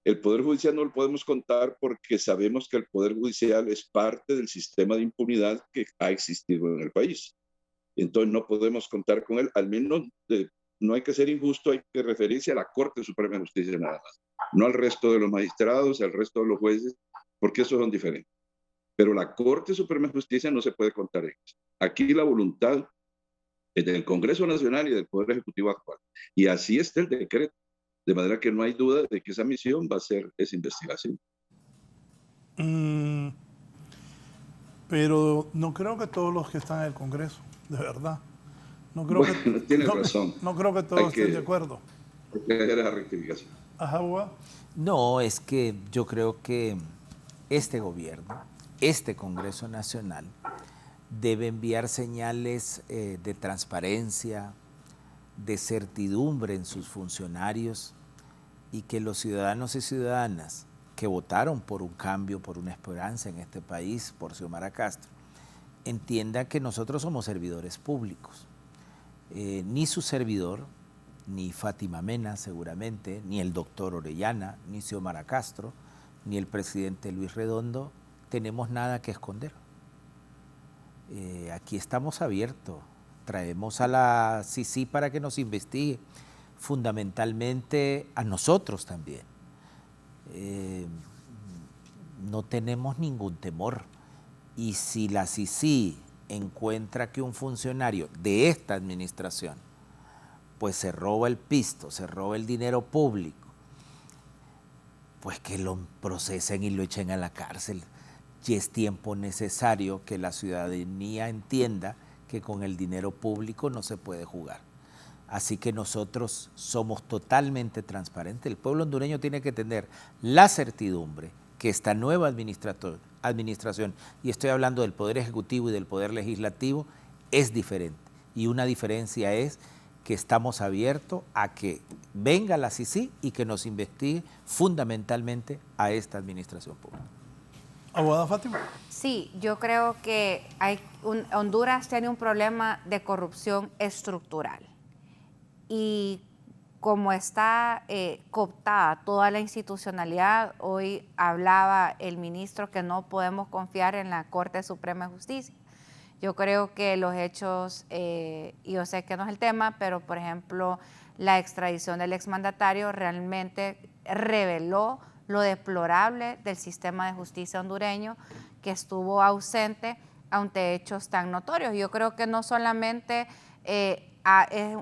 El Poder Judicial no lo podemos contar porque sabemos que el Poder Judicial es parte del sistema de impunidad que ha existido en el país. Entonces no podemos contar con él, al menos no hay que ser injusto, hay que referirse a la Corte Suprema de Justicia nada más, no al resto de los magistrados, al resto de los jueces, porque esos son diferentes. Pero la Corte Suprema de Justicia no se puede contar en eso. Aquí la voluntad es del Congreso Nacional y del Poder Ejecutivo actual. Y así está el decreto. De manera que no hay duda de que esa misión va a ser esa investigación. Pero no creo que todos los que están en el Congreso, de verdad. No creo bueno, tienes razón. No creo que todos estén de acuerdo. Hay que hacer esa rectificación. Ajá, abogado. No, es que yo creo que este gobierno, este Congreso Nacional, debe enviar señales de transparencia, de certidumbre en sus funcionarios y que los ciudadanos y ciudadanas que votaron por un cambio, por una esperanza en este país, por Xiomara Castro, entiendan que nosotros somos servidores públicos. Ni su servidor, ni Fátima Mena seguramente, ni el doctor Orellana, ni Xiomara Castro, ni el presidente Luis Redondo tenemos nada que esconder. Aquí estamos abiertos, traemos a la CICI para que nos investigue, fundamentalmente a nosotros también. No tenemos ningún temor. Y si la CICI encuentra que un funcionario de esta administración pues se roba el pisto, se roba el dinero público, pues que lo procesen y lo echen a la cárcel. Y es tiempo necesario que la ciudadanía entienda que con el dinero público no se puede jugar. Así que nosotros somos totalmente transparentes. El pueblo hondureño tiene que tener la certidumbre que esta nueva administración, y estoy hablando del Poder Ejecutivo y del Poder Legislativo, es diferente. Y una diferencia es que estamos abiertos a que venga la CICI y que nos investigue fundamentalmente a esta administración pública. Abogada Fátima. Sí, yo creo que Honduras tiene un problema de corrupción estructural y como está cooptada toda la institucionalidad, hoy hablaba el ministro que no podemos confiar en la Corte Suprema de Justicia. Yo creo que los hechos, y yo sé que no es el tema, pero por ejemplo la extradición del exmandatario realmente reveló lo deplorable del sistema de justicia hondureño, que estuvo ausente ante hechos tan notorios. Yo creo que no solamente es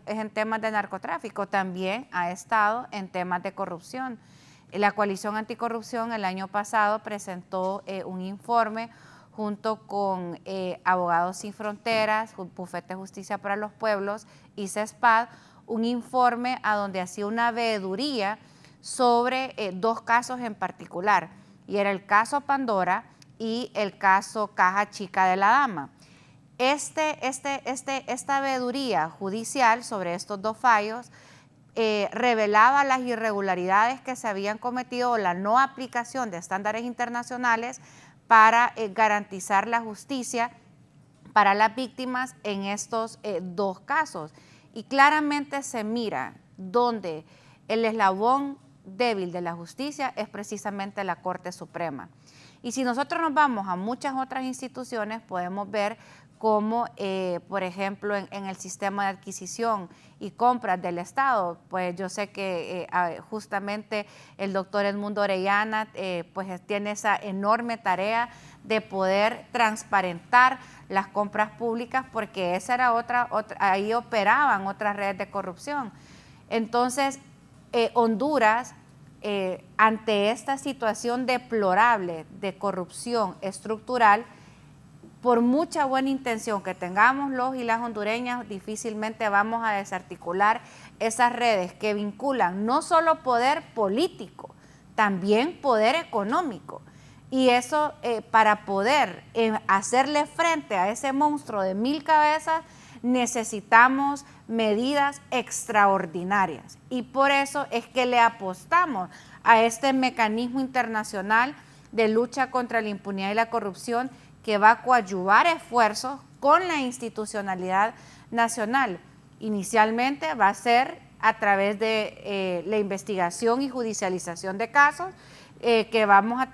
en temas de narcotráfico, también ha estado en temas de corrupción. La Coalición Anticorrupción el año pasado presentó un informe junto con Abogados Sin Fronteras, Bufete de Justicia para los Pueblos y CESPAD, un informe a donde hacía una veeduría sobre 2 casos en particular, y era el caso Pandora y el caso Caja Chica de la Dama. Esta veeduría judicial sobre estos 2 fallos revelaba las irregularidades que se habían cometido o la no aplicación de estándares internacionales para garantizar la justicia para las víctimas en estos 2 casos. Y claramente se mira donde el eslabón débil de la justicia es precisamente la Corte Suprema. Y si nosotros nos vamos a muchas otras instituciones, podemos ver como por ejemplo en el sistema de adquisición y compras del Estado. Pues yo sé que justamente el doctor Edmundo Orellana pues tiene esa enorme tarea de poder transparentar las compras públicas, porque esa era ahí operaban otras redes de corrupción. Entonces, Honduras, ante esta situación deplorable de corrupción estructural, por mucha buena intención que tengamos los y las hondureñas, difícilmente vamos a desarticular esas redes que vinculan no solo poder político, también poder económico. Y eso, para poder hacerle frente a ese monstruo de 1000 cabezas, necesitamos medidas extraordinarias. Y por eso es que le apostamos a este mecanismo internacional de lucha contra la impunidad y la corrupción, que va a coadyuvar esfuerzos con la institucionalidad nacional. Inicialmente va a ser a través de la investigación y judicialización de casos, que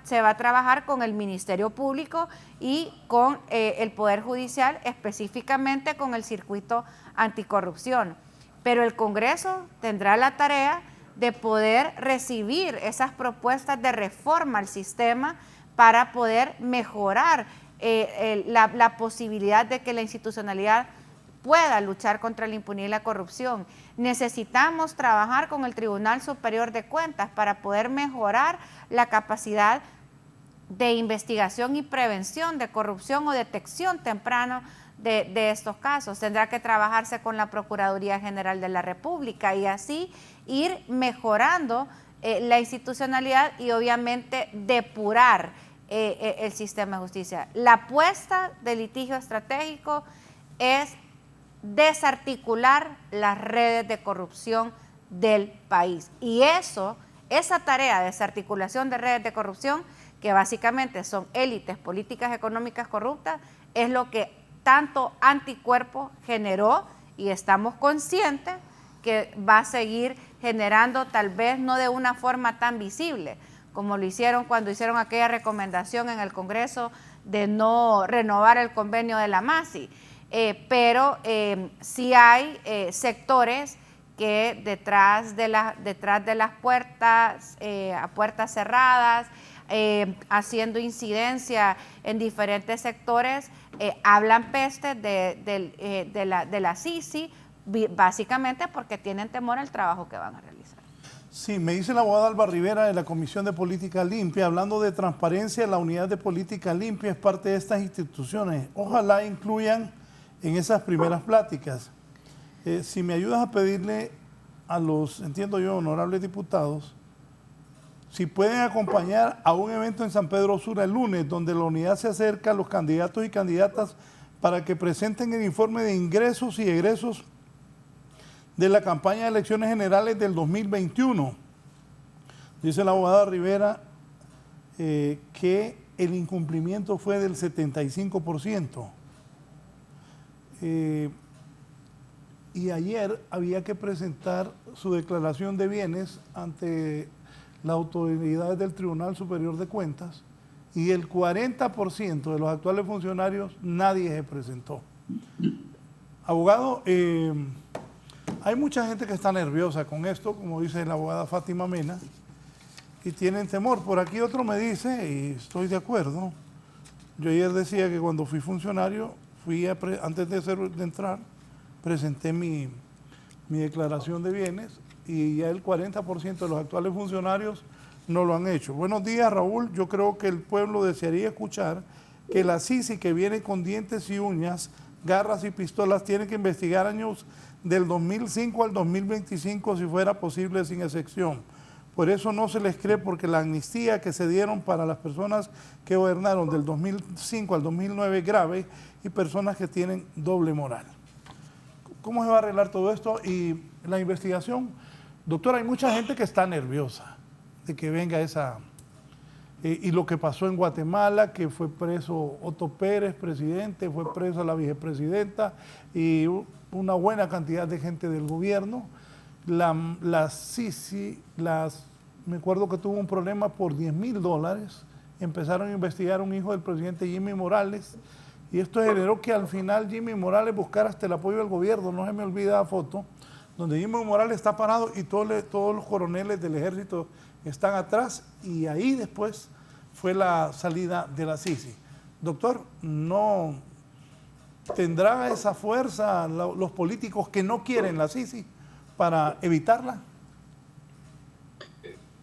se va a trabajar con el Ministerio Público y con el Poder Judicial, específicamente con el circuito anticorrupción. Pero el Congreso tendrá la tarea de poder recibir esas propuestas de reforma al sistema para poder mejorar la posibilidad de que la institucionalidad pueda luchar contra la impunidad y la corrupción. Necesitamos trabajar con el Tribunal Superior de Cuentas para poder mejorar la capacidad de investigación y prevención de corrupción o detección temprana de estos casos. Tendrá que trabajarse con la Procuraduría General de la República y así ir mejorando la institucionalidad y obviamente depurar el sistema de justicia. La apuesta del litigio estratégico es desarticular las redes de corrupción del país. Y esa tarea de desarticulación de redes de corrupción, que básicamente son élites políticas económicas corruptas, es lo que tanto anticuerpo generó, y estamos conscientes que va a seguir generando, tal vez no de una forma tan visible como lo hicieron cuando hicieron aquella recomendación en el Congreso de no renovar el convenio de la MASI. Pero sí hay sectores que detrás de las puertas, a puertas cerradas, haciendo incidencia en diferentes sectores, hablan peste de la CICI, básicamente porque tienen temor al trabajo que van a realizar. Sí, me dice la abogada Alba Rivera de la Comisión de Política Limpia, hablando de transparencia, la Unidad de Política Limpia es parte de estas instituciones. Ojalá incluyan en esas primeras pláticas. Si me ayudas a pedirle a los, entiendo yo, honorables diputados, si pueden acompañar a un evento en San Pedro Sula el lunes, donde la unidad se acerca a los candidatos y candidatas para que presenten el informe de ingresos y egresos de la campaña de elecciones generales del 2021. Dice la abogada Rivera que el incumplimiento fue del 75%. Y ayer había que presentar su declaración de bienes ante las autoridades del Tribunal Superior de Cuentas, y el 40% de los actuales funcionarios nadie se presentó. Abogado, hay mucha gente que está nerviosa con esto, como dice la abogada Fátima Mena, y tienen temor. Por aquí otro me dice, y estoy de acuerdo, yo ayer decía que cuando fui funcionario, antes de entrar, presenté mi declaración de bienes, y ya el 40% de los actuales funcionarios no lo han hecho. Buenos días, Raúl. Yo creo que el pueblo desearía escuchar que la CICI, que viene con dientes y uñas, garras y pistolas, tiene que investigar años del 2005 al 2025 si fuera posible, sin excepción. Por eso no se les cree, porque la amnistía que se dieron para las personas que gobernaron del 2005 al 2009 es grave, y personas que tienen doble moral. ¿Cómo se va a arreglar todo esto? Y la investigación, doctora, hay mucha gente que está nerviosa de que venga esa... y lo que pasó en Guatemala, que fue preso Otto Pérez, presidente, fue preso la vicepresidenta y una buena cantidad de gente del gobierno. La CICI, me acuerdo que tuvo un problema por $10,000. Empezaron a investigar a un hijo del presidente Jimmy Morales, Y esto generó que al final Jimmy Morales buscara hasta el apoyo del gobierno. No se me olvida la foto donde Jimmy Morales está parado y todos los coroneles del ejército están atrás, y ahí después fue la salida de la Sisi. Doctor, ¿no tendrá esa fuerza los políticos que no quieren la Sisi para evitarla?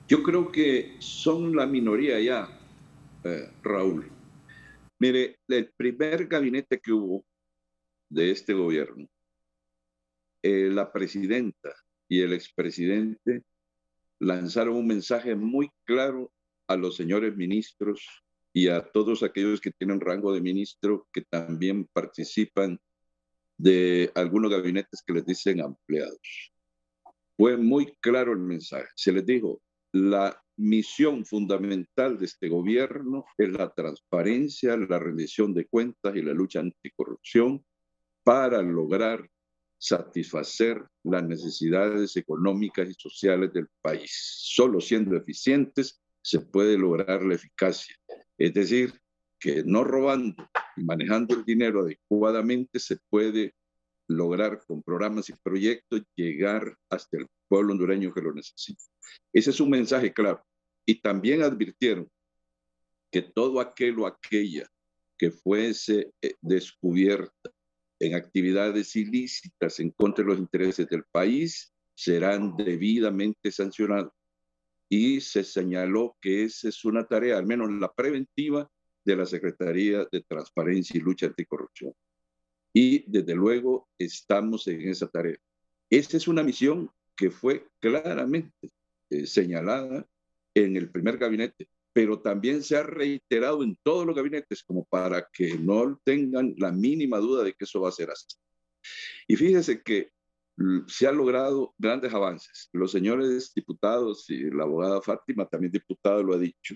Yo creo que son la minoría ya, Raúl. Mire, el primer gabinete que hubo de este gobierno, la presidenta y el expresidente lanzaron un mensaje muy claro a los señores ministros y a todos aquellos que tienen rango de ministro, que también participan de algunos gabinetes que les dicen empleados. Fue muy claro el mensaje. Se les dijo, la misión fundamental de este gobierno es la transparencia, la rendición de cuentas y la lucha anticorrupción para lograr satisfacer las necesidades económicas y sociales del país. Solo siendo eficientes se puede lograr la eficacia. Es decir, que no robando y manejando el dinero adecuadamente se puede lograr con programas y proyectos llegar hasta el pueblo hondureño que lo necesita. Ese es un mensaje claro. Y también advirtieron que todo aquel o aquella que fuese descubierta en actividades ilícitas en contra de los intereses del país serán debidamente sancionados. Y se señaló que esa es una tarea, al menos la preventiva, de la Secretaría de Transparencia y Lucha Anticorrupción. Y desde luego estamos en esa tarea. Esta es una misión que fue claramente señalada en el primer gabinete, pero también se ha reiterado en todos los gabinetes como para que no tengan la mínima duda de que eso va a ser así. Y fíjese que se han logrado grandes avances. Los señores diputados y la abogada Fátima, también diputada, lo ha dicho.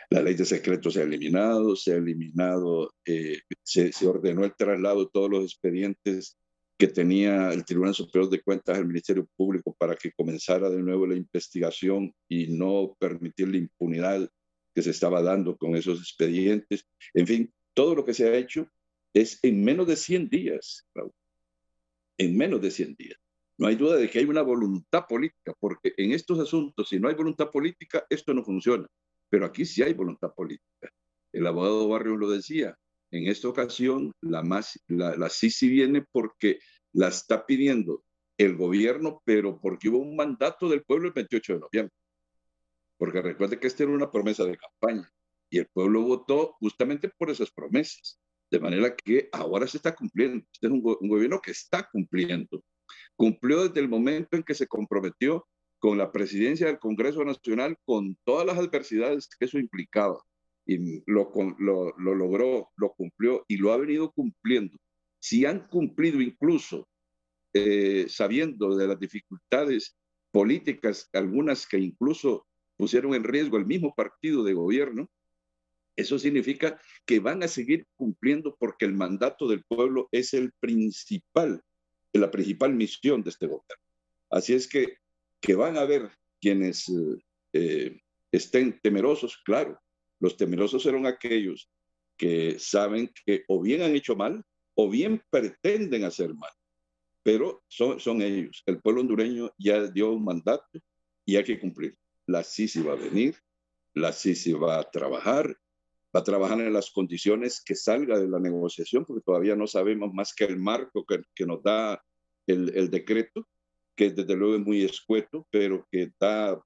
La ley de secretos se ha eliminado, se ordenó el traslado de todos los expedientes que tenía el Tribunal Superior de Cuentas al Ministerio Público para que comenzara de nuevo la investigación y no permitir la impunidad que se estaba dando con esos expedientes. En fin, todo lo que se ha hecho es en menos de 100 días, Raúl. En menos de 100 días. No hay duda de que hay una voluntad política, porque en estos asuntos, si no hay voluntad política, esto no funciona. Pero aquí sí hay voluntad política. El abogado Barrios lo decía, en esta ocasión la Sisi viene porque la está pidiendo el gobierno, pero porque hubo un mandato del pueblo el 28 de noviembre. Porque recuerde que esta era una promesa de campaña y el pueblo votó justamente por esas promesas. De manera que ahora se está cumpliendo. Este es un gobierno que está cumpliendo. Cumplió desde el momento en que se comprometió con la presidencia del Congreso Nacional, con todas las adversidades que eso implicaba. Y lo logró, lo cumplió y lo ha venido cumpliendo. Si han cumplido incluso sabiendo de las dificultades políticas, algunas que incluso pusieron en riesgo el mismo partido de gobierno, eso significa que van a seguir cumpliendo porque el mandato del pueblo es la principal misión de este gobierno. Así es que van a haber quienes estén temerosos, claro. Los temerosos serán aquellos que saben que o bien han hecho mal o bien pretenden hacer mal. Pero son ellos. El pueblo hondureño ya dio un mandato y hay que cumplir. La Sisi va a venir, la Sisi va a trabajar en las condiciones que salga de la negociación, porque todavía no sabemos más que el marco que nos da el decreto, que desde luego es muy escueto, pero que da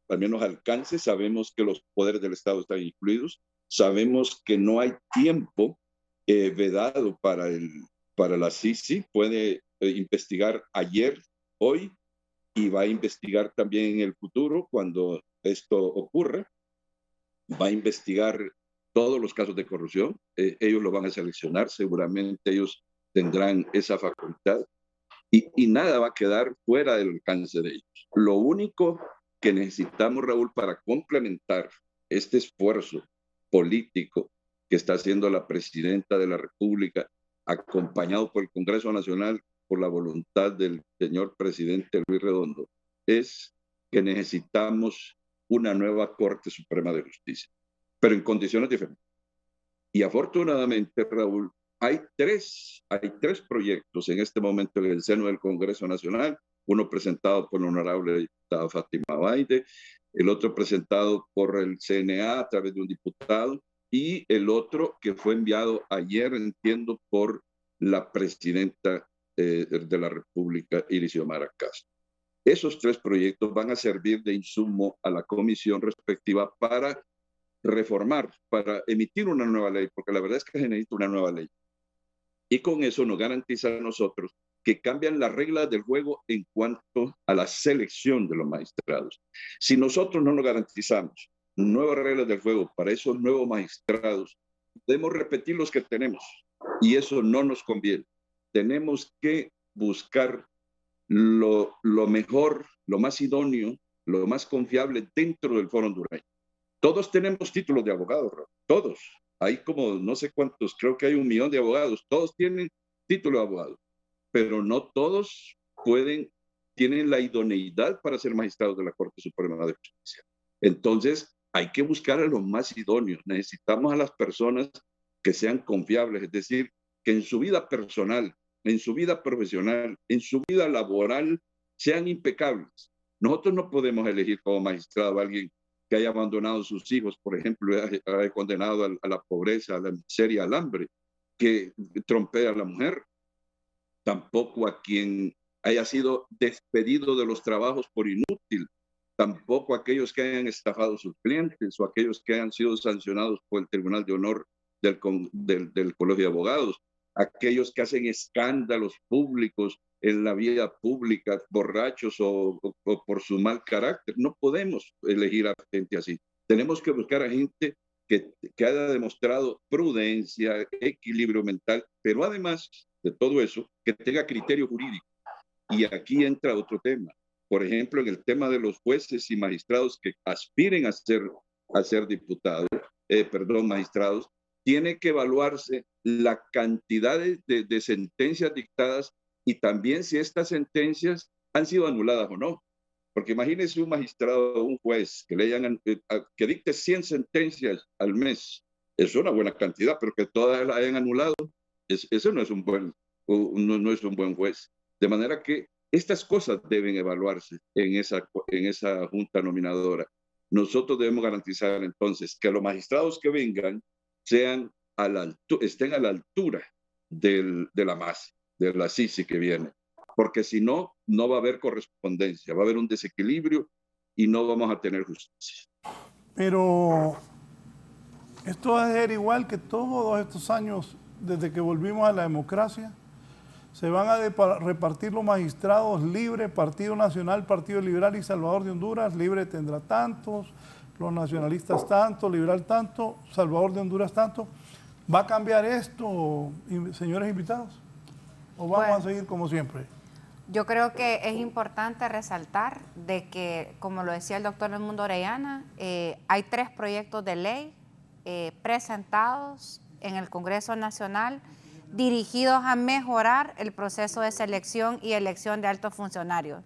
al menos alcance. Sabemos que los poderes del Estado están incluidos, sabemos que no hay tiempo vedado para la Sisi, puede investigar ayer, hoy, y va a investigar también en el futuro cuando esto ocurra, va a investigar todos los casos de corrupción, ellos lo van a seleccionar, seguramente ellos tendrán esa facultad y nada va a quedar fuera del alcance de ellos. Lo único que necesitamos, Raúl, para complementar este esfuerzo político que está haciendo la presidenta de la República, acompañado por el Congreso Nacional, por la voluntad del señor presidente Luis Redondo, es que necesitamos una nueva Corte Suprema de Justicia, pero en condiciones diferentes. Y afortunadamente, Raúl, hay tres proyectos en este momento en el seno del Congreso Nacional, uno presentado por la honorable diputada Fátima Baide, el otro presentado por el CNA a través de un diputado, y el otro que fue enviado ayer, entiendo, por la presidenta de la República, Iris Xiomara Castro. Esos tres proyectos van a servir de insumo a la comisión respectiva para reformar, para emitir una nueva ley, porque la verdad es que se necesita una nueva ley. Y con eso nos garantiza a nosotros que cambian las reglas del juego en cuanto a la selección de los magistrados. Si nosotros no nos garantizamos nuevas reglas del juego para esos nuevos magistrados, podemos repetir los que tenemos y eso no nos conviene. Tenemos que buscar lo mejor, lo más idóneo, lo más confiable dentro del foro hondureño. Todos tenemos títulos de abogados, todos. Hay como no sé cuántos, creo que hay 1 millón de abogados, todos tienen título de abogado, pero no todos tienen la idoneidad para ser magistrados de la Corte Suprema de Justicia. Entonces, hay que buscar a los más idóneos. Necesitamos a las personas que sean confiables, es decir, que en su vida personal, en su vida profesional, en su vida laboral, sean impecables. Nosotros no podemos elegir como magistrado a alguien que haya abandonado a sus hijos, por ejemplo, haya condenado a la pobreza, a la miseria, al hambre, que trompea a la mujer. Tampoco a quien haya sido despedido de los trabajos por inútil, tampoco a aquellos que hayan estafado a sus clientes o aquellos que hayan sido sancionados por el Tribunal de Honor del Colegio de Abogados, aquellos que hacen escándalos públicos en la vida pública, borrachos o por su mal carácter. No podemos elegir a gente así. Tenemos que buscar a gente que haya demostrado prudencia, equilibrio mental, pero además de todo eso, que tenga criterio jurídico. Y aquí entra otro tema. Por ejemplo, en el tema de los jueces y magistrados que aspiren a ser diputados, magistrados, tiene que evaluarse la cantidad de sentencias dictadas y también si estas sentencias han sido anuladas o no. Porque imagínese un magistrado o un juez que dicte 100 sentencias al mes. Es una buena cantidad, pero que todas las hayan anulado. Eso no es un buen juez. De manera que estas cosas deben evaluarse en esa junta nominadora. Nosotros debemos garantizar entonces que los magistrados que vengan estén a la altura de la masa, de la CICI que viene. Porque si no, no va a haber correspondencia, va a haber un desequilibrio y no vamos a tener justicia. Pero esto va a ser igual que todos estos años desde que volvimos a la democracia. Se van a repartir los magistrados libres, Partido Nacional, Partido Liberal y Salvador de Honduras. Libre tendrá tantos, los nacionalistas tanto, Liberal tanto, Salvador de Honduras tanto. ¿Va a cambiar esto, señores invitados? ¿O vamos a seguir como siempre? Yo creo que es importante resaltar de que, como lo decía el doctor Edmundo Orellana, hay 3 proyectos de ley presentados en el Congreso Nacional dirigidos a mejorar el proceso de selección y elección de altos funcionarios.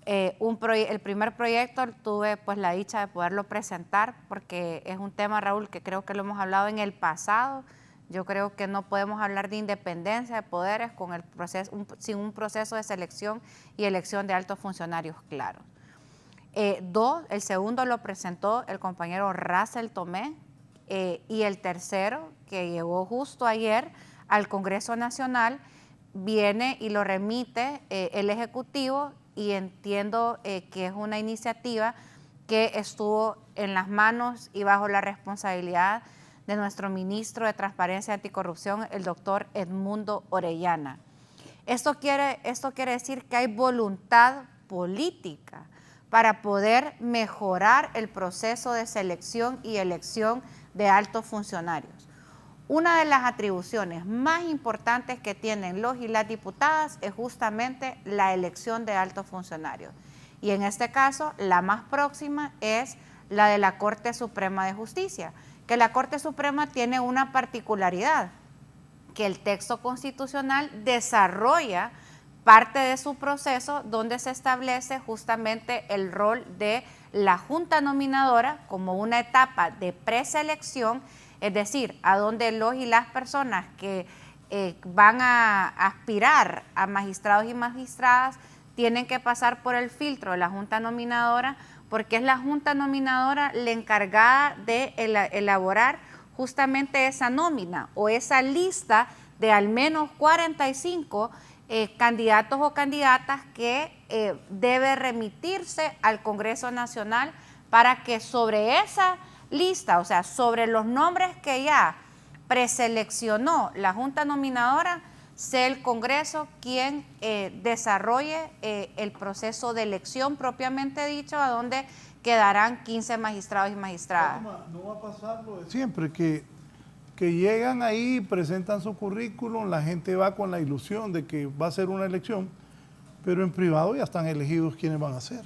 El primer proyecto tuve pues la dicha de poderlo presentar porque es un tema, Raúl, que creo que lo hemos hablado en el pasado. Yo creo que no podemos hablar de independencia de poderes sin un proceso de selección y elección de altos funcionarios claros. El segundo lo presentó el compañero Russell Tomé y el tercero, que llegó justo ayer al Congreso Nacional, viene y lo remite el Ejecutivo y entiendo que es una iniciativa que estuvo en las manos y bajo la responsabilidad de nuestro ministro de Transparencia y Anticorrupción, el doctor Edmundo Orellana. Esto quiere decir que hay voluntad política para poder mejorar el proceso de selección y elección de altos funcionarios. Una de las atribuciones más importantes que tienen los y las diputadas es justamente la elección de altos funcionarios. Y en este caso, la más próxima es la de la Corte Suprema de Justicia, que la Corte Suprema tiene una particularidad, que el texto constitucional desarrolla parte de su proceso donde se establece justamente el rol de la Junta Nominadora como una etapa de preselección Es decir, a donde los y las personas que van a aspirar a magistrados y magistradas tienen que pasar por el filtro de la Junta Nominadora, porque es la Junta Nominadora la encargada de elaborar justamente esa nómina o esa lista de al menos 45 candidatos o candidatas que debe remitirse al Congreso Nacional para que sobre esa lista, o sea, sobre los nombres que ya preseleccionó la Junta Nominadora, sea el Congreso quien desarrolle el proceso de elección propiamente dicho, a donde quedarán 15 magistrados y magistradas. No va a pasar lo de siempre, que llegan ahí, presentan su currículum, la gente va con la ilusión de que va a ser una elección, pero en privado ya están elegidos quienes van a ser.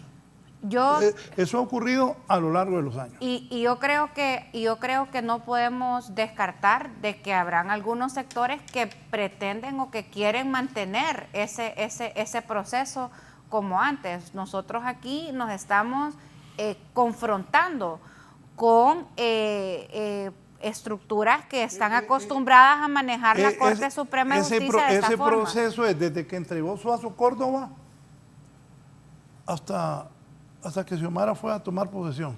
Eso ha ocurrido a lo largo de los años. Y yo creo que no podemos descartar de que habrán algunos sectores que pretenden o que quieren mantener ese proceso como antes. Nosotros aquí nos estamos confrontando con estructuras que están acostumbradas a manejar la Corte Suprema de Justicia de esta forma. Ese proceso es desde que entregó Suazo Córdoba hasta que Xiomara fue a tomar posesión.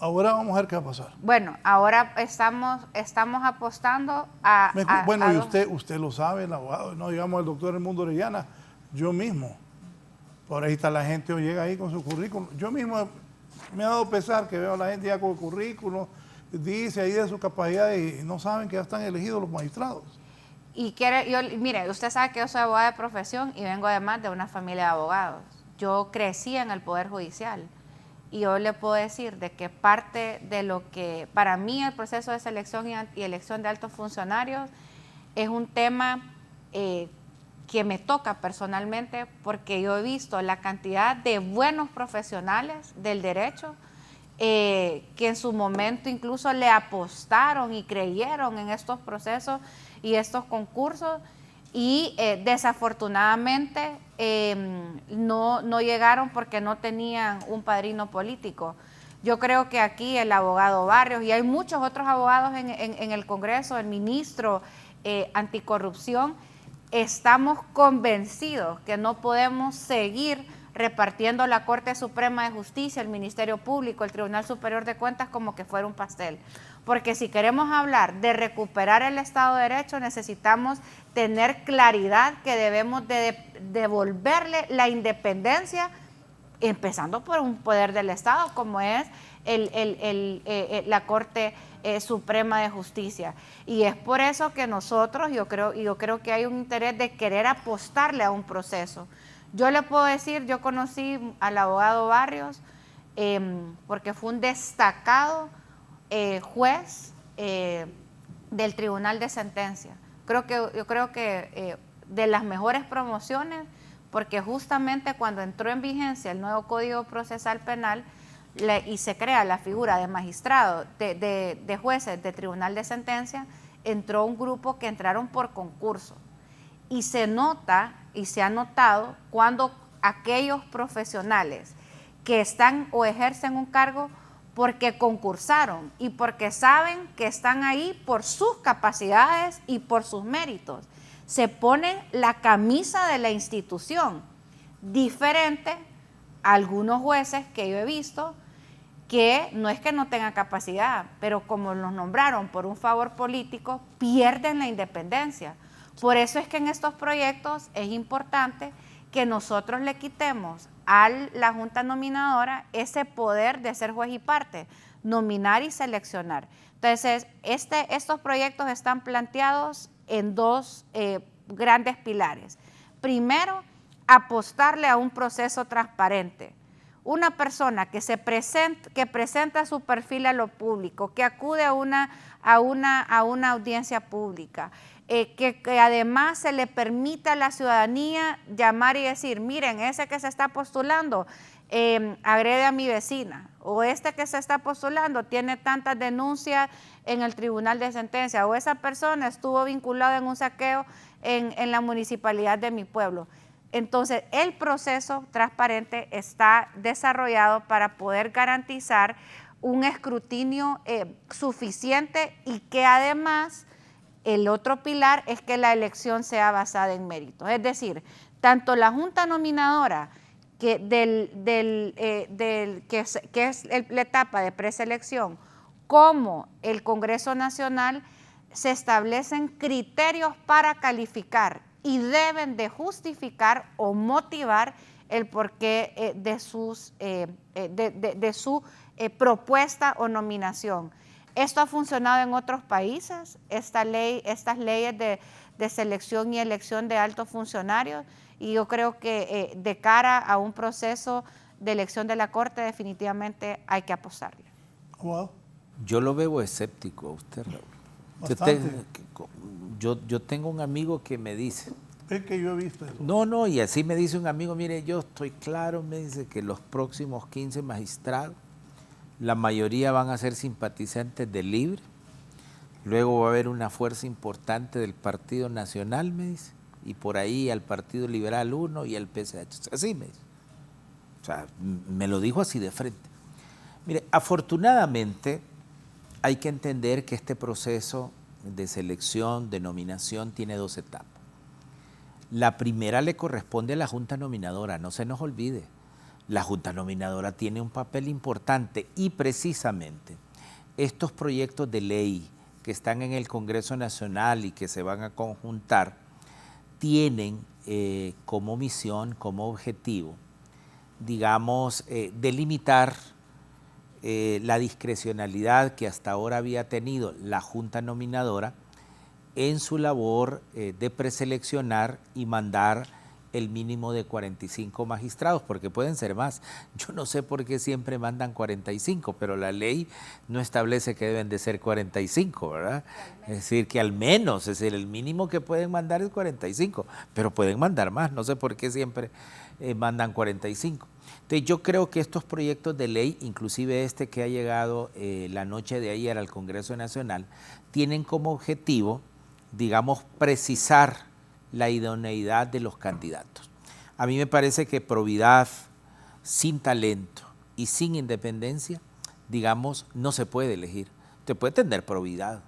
Ahora vamos a ver qué va a pasar. Bueno, ahora estamos apostando a... Bueno, y usted lo sabe, el abogado, no digamos el doctor Edmundo Orellana, yo mismo, por ahí está la gente o llega ahí con su currículum, yo mismo me ha dado pesar que veo a la gente ya con el currículum, dice ahí de su capacidad y no saben que ya están elegidos los magistrados. Mire, usted sabe que yo soy abogada de profesión y vengo además de una familia de abogados. Yo crecí en el Poder Judicial y yo le puedo decir de que parte de lo que para mí el proceso de selección y elección de altos funcionarios es un tema que me toca personalmente, porque yo he visto la cantidad de buenos profesionales del derecho que en su momento incluso le apostaron y creyeron en estos procesos y estos concursos y desafortunadamente no llegaron porque no tenían un padrino político. Yo creo que aquí el abogado Barrios, y hay muchos otros abogados en el Congreso, el ministro anticorrupción, estamos convencidos que no podemos seguir repartiendo la Corte Suprema de Justicia, el Ministerio Público, el Tribunal Superior de Cuentas como que fuera un pastel. Porque si queremos hablar de recuperar el Estado de Derecho, necesitamos tener claridad que debemos de devolverle la independencia, empezando por un poder del Estado como es la Corte Suprema de Justicia. Y es por eso que nosotros, yo creo que hay un interés de querer apostarle a un proceso. Yo le puedo decir, yo conocí al abogado Barrios porque fue un destacado juez del Tribunal de Sentencia. Yo creo que de las mejores promociones, porque justamente cuando entró en vigencia el nuevo Código Procesal Penal y se crea la figura de magistrado, de jueces de Tribunal de Sentencia, entró un grupo que entraron por concurso. Y se nota y se ha notado cuando aquellos profesionales que están o ejercen un cargo porque concursaron y porque saben que están ahí por sus capacidades y por sus méritos, se ponen la camisa de la institución, diferente a algunos jueces que yo he visto que no es que no tengan capacidad, pero como los nombraron por un favor político, pierden la independencia. Por eso es que en estos proyectos es importante que nosotros le quitemos a la Junta Nominadora ese poder de ser juez y parte, nominar y seleccionar. Entonces, estos proyectos están planteados en dos grandes pilares. Primero, apostarle a un proceso transparente. Una persona que presenta su perfil a lo público, que acude a una audiencia pública, que además se le permita a la ciudadanía llamar y decir, miren, ese que se está postulando agrede a mi vecina, o este que se está postulando tiene tantas denuncias en el Tribunal de Sentencia, o esa persona estuvo vinculada en un saqueo en la municipalidad de mi pueblo. Entonces, el proceso transparente está desarrollado para poder garantizar un escrutinio suficiente y que además el otro pilar es que la elección sea basada en méritos. Es decir, tanto la Junta Nominadora que es la etapa de preselección como el Congreso Nacional se establecen criterios para calificar y deben de justificar o motivar el porqué de su propuesta o nominación. Esto ha funcionado en otros países, estas leyes de selección y elección de altos funcionarios, y yo creo que de cara a un proceso de elección de la Corte definitivamente hay que apostarle. Wow. Yo lo veo escéptico a usted, Raúl. Yo tengo un amigo que me dice... Es que yo he visto eso. No, y así me dice un amigo, mire, yo estoy claro, me dice que los próximos 15 magistrados, la mayoría van a ser simpatizantes del Libre, luego va a haber una fuerza importante del Partido Nacional, me dice, y por ahí al Partido Liberal 1 y al PSH. Así me dice. O sea, me lo dijo así de frente. Mire, afortunadamente hay que entender que este proceso de selección, de nominación, tiene 2 etapas. La primera le corresponde a la Junta Nominadora, no se nos olvide. La Junta Nominadora tiene un papel importante y precisamente estos proyectos de ley que están en el Congreso Nacional y que se van a conjuntar tienen como misión, como objetivo, digamos, delimitar la discrecionalidad que hasta ahora había tenido la Junta Nominadora en su labor de preseleccionar y mandar el mínimo de 45 magistrados, porque pueden ser más. Yo no sé por qué siempre mandan 45, pero la ley no establece que deben de ser 45, ¿verdad? Es decir, que al menos, es decir, el mínimo que pueden mandar es 45, pero pueden mandar más, no sé por qué siempre mandan 45. Entonces yo creo que estos proyectos de ley, inclusive este que ha llegado la noche de ayer al Congreso Nacional, tienen como objetivo, digamos, precisar la idoneidad de los candidatos. A mí me parece que probidad sin talento y sin independencia, digamos, no se puede elegir. Usted puede tener probidad,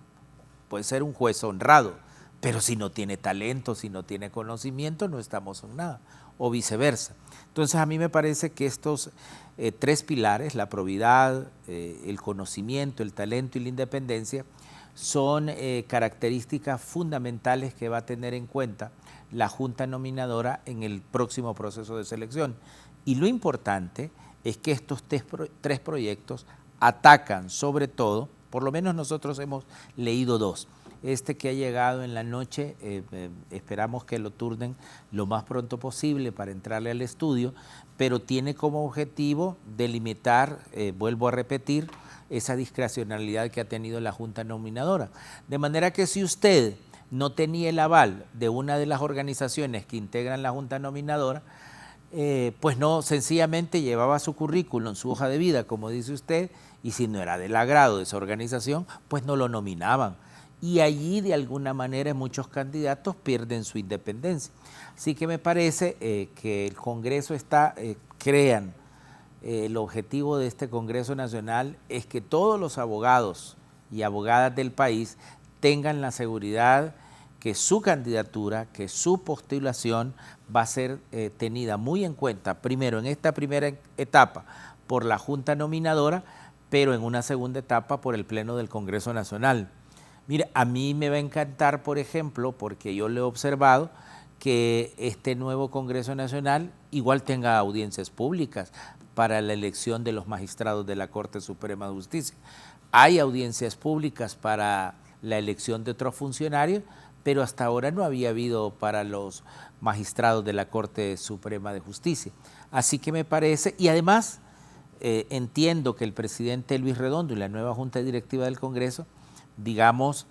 puede ser un juez honrado, pero si no tiene talento, si no tiene conocimiento, no estamos en nada, o viceversa. Entonces a mí me parece que estos 3 pilares, la probidad, el conocimiento, el talento y la independencia, son características fundamentales que va a tener en cuenta la Junta Nominadora en el próximo proceso de selección. Y lo importante es que estos 3 proyectos atacan sobre todo, por lo menos nosotros hemos leído 2. Este que ha llegado en la noche, esperamos que lo turnen lo más pronto posible para entrarle al estudio, pero tiene como objetivo delimitar, vuelvo a repetir, esa discrecionalidad que ha tenido la Junta Nominadora. De manera que si usted no tenía el aval de una de las organizaciones que integran la Junta Nominadora, pues no, sencillamente llevaba su currículum, su hoja de vida, como dice usted, y si no era del agrado de esa organización, pues no lo nominaban. Y allí, de alguna manera, muchos candidatos pierden su independencia. Así que me parece que el Congreso crean el objetivo de este Congreso Nacional es que todos los abogados y abogadas del país tengan la seguridad que su candidatura, que su postulación va a ser tenida muy en cuenta, primero en esta primera etapa por la Junta Nominadora, pero en una segunda etapa por el Pleno del Congreso Nacional. Mira, a mí me va a encantar, por ejemplo, porque yo lo he observado, que este nuevo Congreso Nacional igual tenga audiencias públicas para la elección de los magistrados de la Corte Suprema de Justicia. Hay audiencias públicas para la elección de otros funcionarios, pero hasta ahora no había habido para los magistrados de la Corte Suprema de Justicia. Así que me parece, y además entiendo que el presidente Luis Redondo y la nueva Junta Directiva del Congreso, digamos,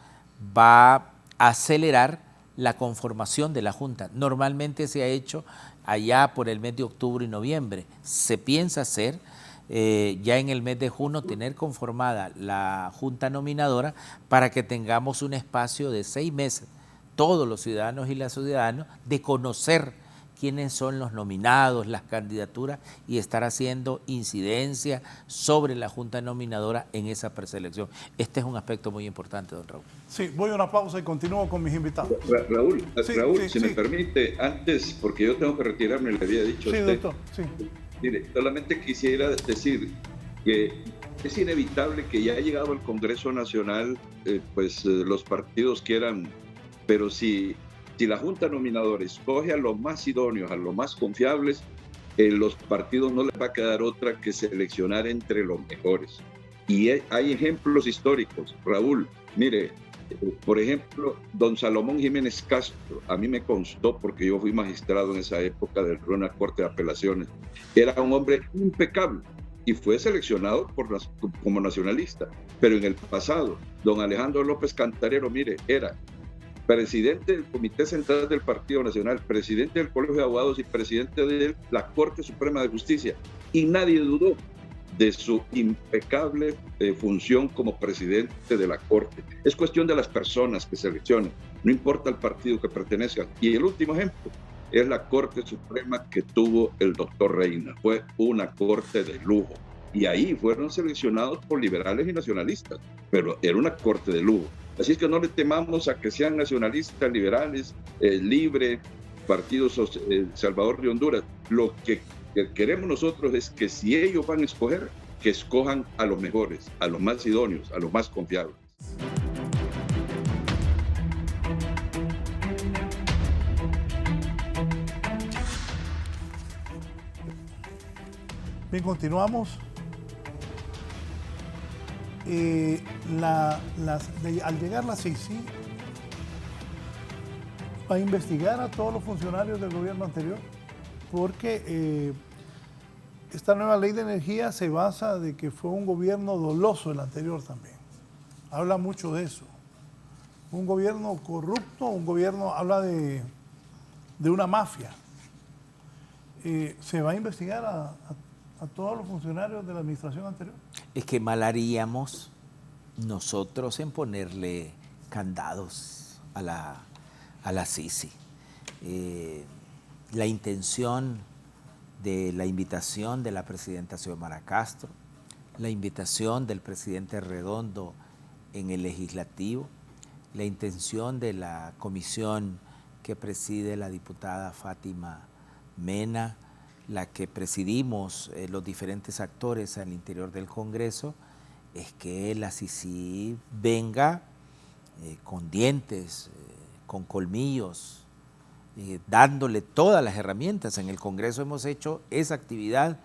va a acelerar la conformación de la Junta. Normalmente se ha hecho allá por el mes de octubre y noviembre. Se piensa hacer ya en el mes de junio tener conformada la Junta Nominadora para que tengamos un espacio de 6 meses, todos los ciudadanos y las ciudadanas, de conocer quiénes son los nominados, las candidaturas y estar haciendo incidencia sobre la Junta Nominadora en esa preselección. Este es un aspecto muy importante, don Raúl. Sí, voy a una pausa y continúo con mis invitados. Raúl, Sí, Raúl, sí, si me permite, antes, porque yo tengo que retirarme, le había dicho Sí, a usted. doctor, sí. Mire, solamente quisiera decir que es inevitable que ya ha llegado el Congreso Nacional, los partidos quieran, pero si la Junta Nominadora escoge a los más idóneos, a los más confiables, los partidos no les va a quedar otra que seleccionar entre los mejores. Y hay ejemplos históricos, Raúl. Mire, por ejemplo, don Salomón Jiménez Castro, a mí me constó porque yo fui magistrado en esa época de una corte de apelaciones. Era un hombre impecable y fue seleccionado como nacionalista. Pero en el pasado, don Alejandro López Cantarero, mire, era presidente del Comité Central del Partido Nacional, presidente del Colegio de Abogados y presidente de la Corte Suprema de Justicia. Y nadie dudó de su impecable función como presidente de la Corte. Es cuestión de las personas que seleccionen, no importa el partido que pertenezcan. Y el último ejemplo es la Corte Suprema que tuvo el doctor Reina. Fue una corte de lujo. Y ahí fueron seleccionados por liberales y nacionalistas, pero era una corte de lujo. Así es que no le temamos a que sean nacionalistas, liberales, Libre, Partido Salvador de Honduras. Lo que queremos nosotros es que si ellos van a escoger, que escojan a los mejores, a los más idóneos, a los más confiables. Bien, continuamos. Al llegar la CICI, va a investigar a todos los funcionarios del gobierno anterior, porque esta nueva ley de energía se basa de que fue un gobierno doloso el anterior también. Habla mucho de eso. Un gobierno corrupto, un gobierno, habla de una mafia. ¿Se va a investigar a todos los funcionarios de la administración anterior? Es que mal haríamos nosotros en ponerle candados a la CICI. La intención de la invitación de la presidenta Xiomara Castro, la invitación del presidente Redondo en el legislativo, la intención de la comisión que preside la diputada Fátima Mena, la que presidimos los diferentes actores al interior del Congreso, es que la CICI venga con dientes, con colmillos, dándole todas las herramientas. En el Congreso hemos hecho esa actividad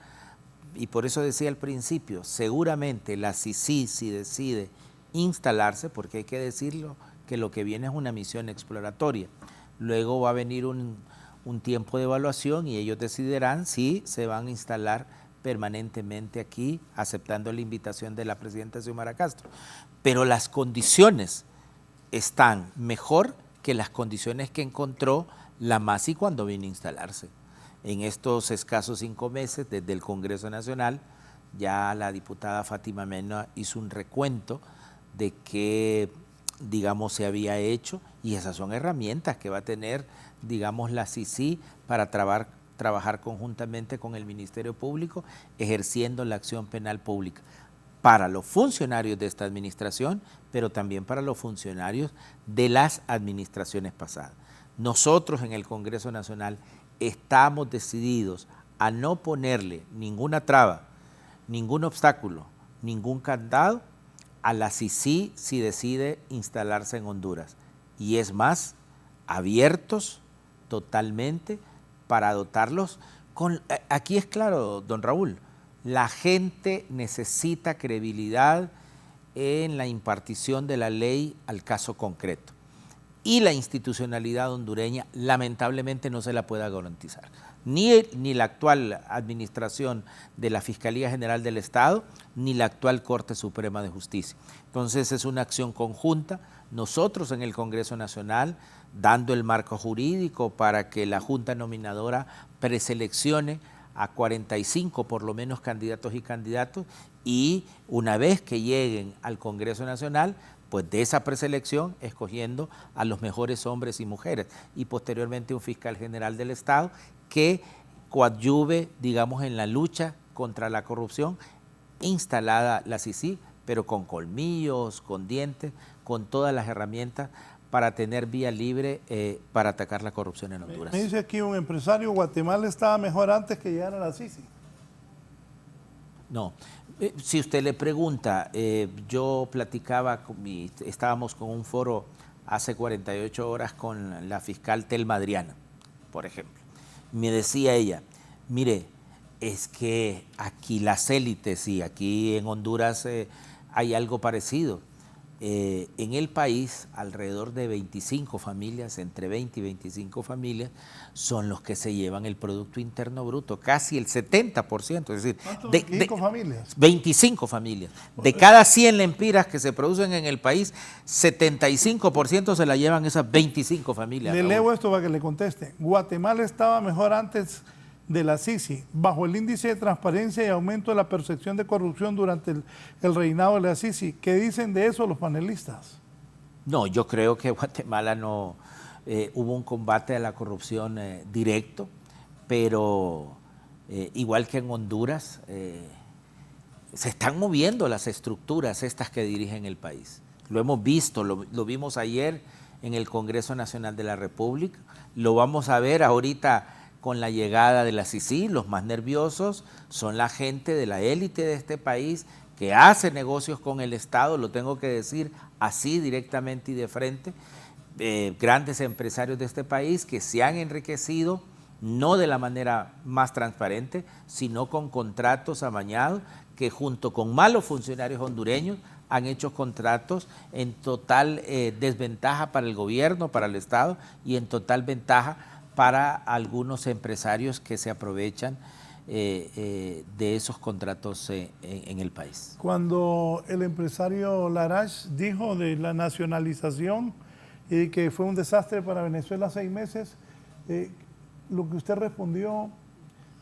y por eso decía al principio, seguramente la CICI, si decide instalarse, porque hay que decirlo, que lo que viene es una misión exploratoria, luego va a venir un tiempo de evaluación y ellos decidirán si se van a instalar permanentemente aquí, aceptando la invitación de la presidenta Xiomara Castro. Pero las condiciones están mejor que las condiciones que encontró la MASI cuando vino a instalarse. En estos escasos 5 meses, desde el Congreso Nacional, ya la diputada Fátima Mena hizo un recuento de qué, digamos, se había hecho, y esas son herramientas que va a tener, digamos, la CICI para trabajar conjuntamente con el Ministerio Público, ejerciendo la acción penal pública para los funcionarios de esta administración, pero también para los funcionarios de las administraciones pasadas. Nosotros en el Congreso Nacional estamos decididos a no ponerle ninguna traba, ningún obstáculo, ningún candado a la CICI si decide instalarse en Honduras. Y es más, abiertos totalmente para dotarlos con... Aquí es claro, don Raúl, la gente necesita credibilidad en la impartición de la ley al caso concreto. Y la institucionalidad hondureña lamentablemente no se la puede garantizar. Ni la actual administración de la Fiscalía General del Estado, ni la actual Corte Suprema de Justicia. Entonces es una acción conjunta. Nosotros en el Congreso Nacional, dando el marco jurídico para que la Junta Nominadora preseleccione a 45 por lo menos candidatos y candidatos, y una vez que lleguen al Congreso Nacional, pues de esa preselección escogiendo a los mejores hombres y mujeres, y posteriormente un fiscal general del Estado que coadyuve, digamos, en la lucha contra la corrupción, instalada la CICIG, pero con colmillos, con dientes, con todas las herramientas para tener vía libre para atacar la corrupción en Honduras. Me dice aquí un empresario, Guatemala estaba mejor antes que llegara la CICIG. No, si usted le pregunta, yo platicaba, estábamos con un foro hace 48 horas con la fiscal Telma Adriana, por ejemplo. Me decía ella, mire, es que aquí las élites, y aquí en Honduras hay algo parecido. En el país, alrededor de 25 familias, entre 20 y 25 familias, son los que se llevan el Producto Interno Bruto, casi el 70%. Es decir, 25 familias. 25 familias. De cada 100 lempiras que se producen en el país, 75% se la llevan esas 25 familias. Le leo esto para que le conteste. Guatemala estaba mejor antes de la CICIG, bajo el índice de transparencia y aumento de la percepción de corrupción durante el reinado de la CICIG. ¿Qué dicen de eso los panelistas? No, yo creo que Guatemala no hubo un combate a la corrupción directo, pero igual que en Honduras, se están moviendo las estructuras estas que dirigen el país. Lo hemos visto, lo vimos ayer en el Congreso Nacional de la República, lo vamos a ver ahorita con la llegada de la CICIG. Los más nerviosos son la gente de la élite de este país que hace negocios con el Estado, lo tengo que decir así directamente y de frente, grandes empresarios de este país que se han enriquecido no de la manera más transparente, sino con contratos amañados que junto con malos funcionarios hondureños han hecho contratos en total desventaja para el gobierno, para el Estado y en total ventaja para algunos empresarios que se aprovechan de esos contratos en el país. Cuando el empresario Larach dijo de la nacionalización y que fue un desastre para Venezuela 6 meses, lo que usted respondió,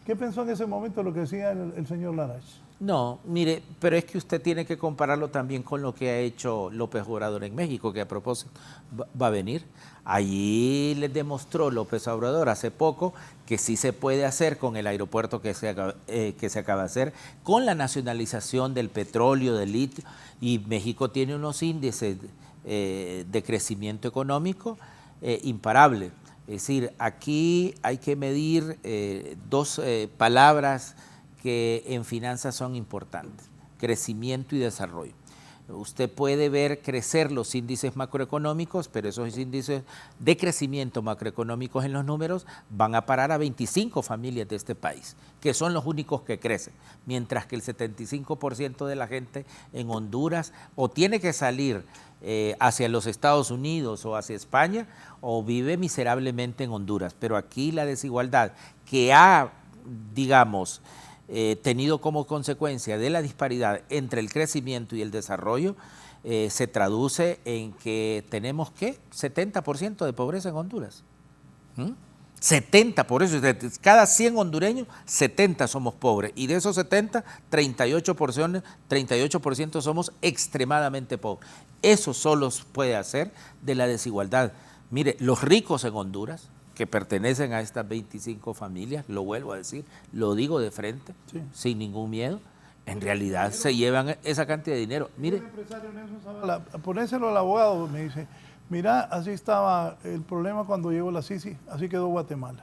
¿qué pensó en ese momento lo que decía el señor Larach? No, mire, pero es que usted tiene que compararlo también con lo que ha hecho López Obrador en México, que a propósito va a venir. Allí les demostró López Obrador hace poco que sí se puede hacer con el aeropuerto que se acaba de hacer, con la nacionalización del petróleo, del litio, y México tiene unos índices de crecimiento económico imparables. Es decir, aquí hay que medir dos palabras que en finanzas son importantes: crecimiento y desarrollo. Usted puede ver crecer los índices macroeconómicos, pero esos índices de crecimiento macroeconómicos en los números van a parar a 25 familias de este país, que son los únicos que crecen, mientras que el 75% de la gente en Honduras o tiene que salir hacia los Estados Unidos o hacia España, o vive miserablemente en Honduras. Pero aquí la desigualdad que ha, digamos, tenido como consecuencia de la disparidad entre el crecimiento y el desarrollo, se traduce en que tenemos, ¿qué? 70% de pobreza en Honduras. 70, por eso, cada 100 hondureños, 70 somos pobres. Y de esos 70, 38% somos extremadamente pobres. Eso solo puede hacer de la desigualdad. Mire, los ricos en Honduras, que pertenecen a estas 25 familias, lo vuelvo a decir, lo digo de frente, sí, sin ningún miedo, en realidad se llevan esa cantidad de dinero. Mire, ponéselo al abogado, me dice, mira, así estaba el problema cuando llegó la CICIG, así quedó Guatemala.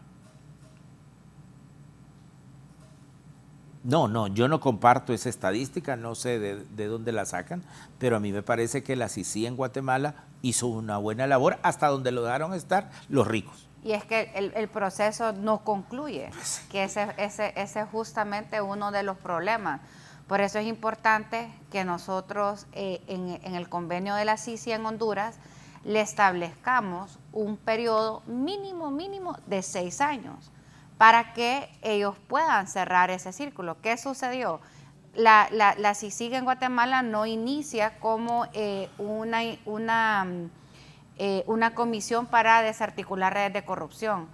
No, yo no comparto esa estadística, no sé de dónde la sacan, pero a mí me parece que la CICIG en Guatemala hizo una buena labor hasta donde lo dejaron estar los ricos. Y es que el proceso no concluye, que ese es justamente uno de los problemas. Por eso es importante que nosotros en el convenio de la CICIG en Honduras le establezcamos un periodo mínimo de 6 años para que ellos puedan cerrar ese círculo. ¿Qué sucedió? La CICIG en Guatemala no inicia como una comisión para desarticular redes de corrupción,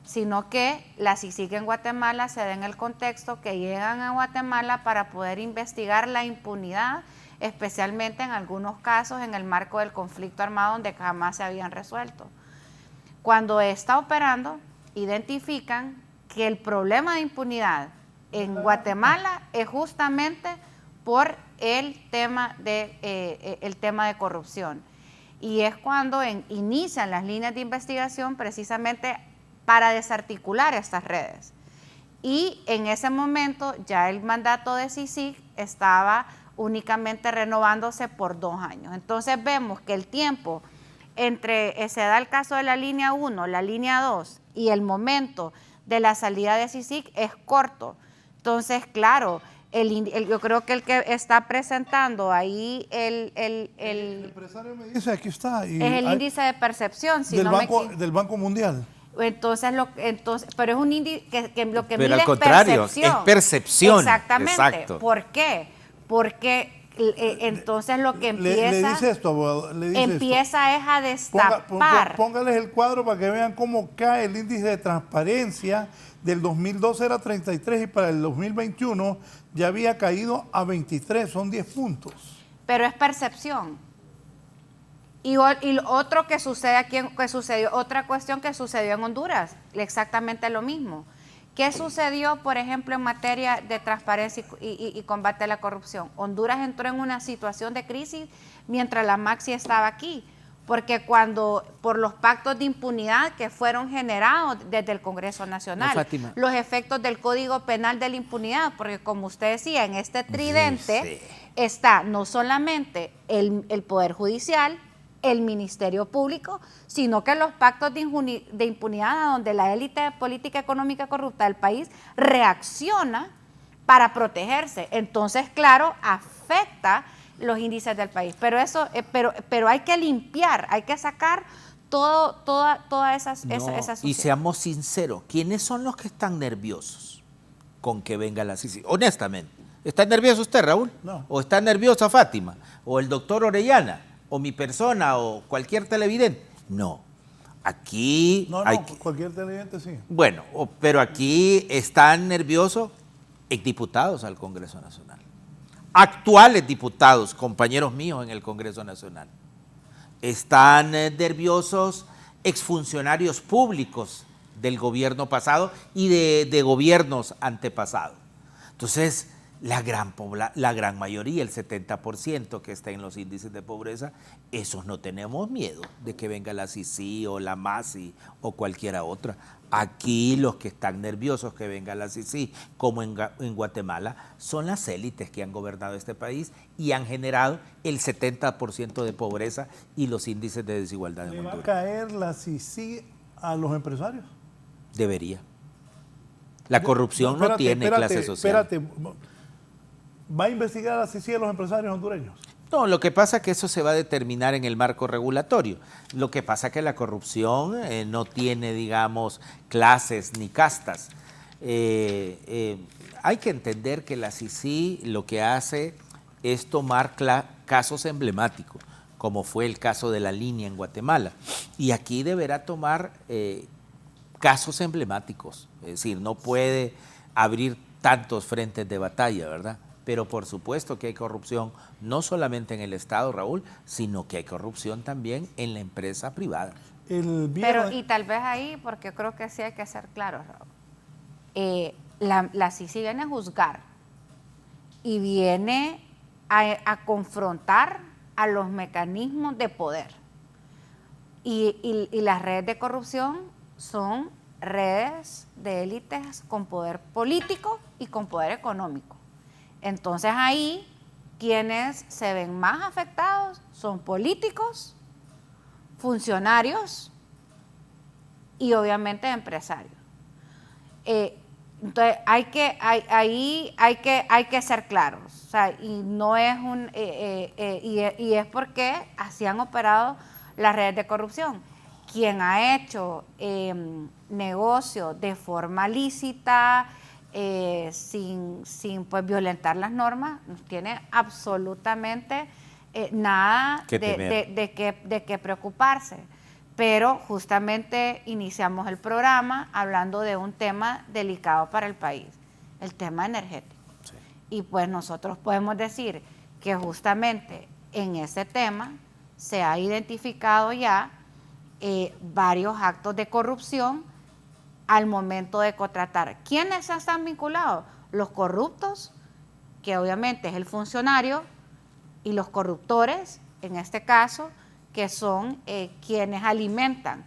sino que la CICIG en Guatemala se da en el contexto que llegan a Guatemala para poder investigar la impunidad, especialmente en algunos casos en el marco del conflicto armado donde jamás se habían resuelto. Cuando está operando, identifican que el problema de impunidad en Guatemala es justamente por el tema de corrupción. Y es cuando inician las líneas de investigación precisamente para desarticular estas redes. Y en ese momento ya el mandato de CICIG estaba únicamente renovándose por 2 años. Entonces vemos que el tiempo entre, se da el caso de la línea 1, la línea 2 y el momento de la salida de CICIG es corto. Entonces, claro, yo creo que el que está presentando ahí el empresario me dice, aquí está. Y es el índice de percepción. Si del Banco Mundial. Entonces, pero es un índice que lo que pero mide al contrario, es percepción. es percepción. Exactamente. Exacto. ¿Por qué? Porque entonces lo que empieza, le dice esto, abogado, le dice empieza esto. es a destapar. Póngales el cuadro para que vean cómo cae el índice de transparencia. Del 2012 era 33 y para el 2021 ya había caído a 23, son 10 puntos. Pero es percepción. Y otro que sucede aquí, otra cuestión que sucedió en Honduras, exactamente lo mismo. ¿Qué sucedió, por ejemplo, en materia de transparencia y combate a la corrupción? Honduras entró en una situación de crisis mientras la Maxi estaba aquí, porque por los pactos de impunidad que fueron generados desde el Congreso Nacional, Fátima, los efectos del Código Penal de la impunidad, porque como usted decía, en este tridente está no solamente el Poder Judicial, el Ministerio Público, sino que los pactos de impunidad donde la élite política económica corrupta del país reacciona para protegerse. Entonces, claro, afecta los índices del país. Pero hay que limpiar, hay que sacar todas esas y seamos sinceros, ¿quiénes son los que están nerviosos con que venga la CICIG? Honestamente, ¿está nervioso usted, Raúl? No. ¿O está nerviosa Fátima? ¿O el doctor Orellana? ¿O mi persona? ¿O cualquier televidente? No. Aquí... cualquier televidente sí. Bueno, pero aquí están nerviosos exdiputados al Congreso Nacional. Actuales diputados, compañeros míos en el Congreso Nacional. Están nerviosos exfuncionarios públicos del gobierno pasado y de gobiernos antepasados. Entonces, la gran mayoría, el 70% que está en los índices de pobreza, esos no tenemos miedo de que venga la CICIG o la MASI o cualquiera otra. Aquí los que están nerviosos que venga la CICIG, como en Guatemala, son las élites que han gobernado este país y han generado el 70% de pobreza y los índices de desigualdad en Honduras. ¿Le va a caer la CICIG a los empresarios? Debería. La corrupción no tiene clase social. ¿Va a investigar a la CICIG a los empresarios hondureños? No, lo que pasa es que eso se va a determinar en el marco regulatorio. Lo que pasa es que la corrupción no tiene, digamos, clases ni castas. Hay que entender que la CICIG lo que hace es tomar casos emblemáticos, como fue el caso de la línea en Guatemala. Y aquí deberá tomar casos emblemáticos. Es decir, no puede abrir tantos frentes de batalla, ¿verdad? Pero por supuesto que hay corrupción no solamente en el Estado, Raúl, sino que hay corrupción también en la empresa privada. Pero y tal vez ahí, porque creo que sí hay que ser claros, Raúl. La CICIG viene a juzgar y viene a confrontar a los mecanismos de poder. Y las redes de corrupción son redes de élites con poder político y con poder económico. Entonces ahí quienes se ven más afectados son políticos, funcionarios y obviamente empresarios. Entonces hay que ser claros, o sea, y no es y es porque así han operado las redes de corrupción. Quien ha hecho negocio de forma lícita, sin pues violentar las normas, no tiene absolutamente nada de qué preocuparse. Pero justamente iniciamos el programa hablando de un tema delicado para el país, el tema energético. Sí. Y pues nosotros podemos decir que justamente en ese tema se ha identificado ya varios actos de corrupción al momento de contratar. ¿Quiénes están vinculados? Los corruptos, que obviamente es el funcionario, y los corruptores, en este caso, que son quienes alimentan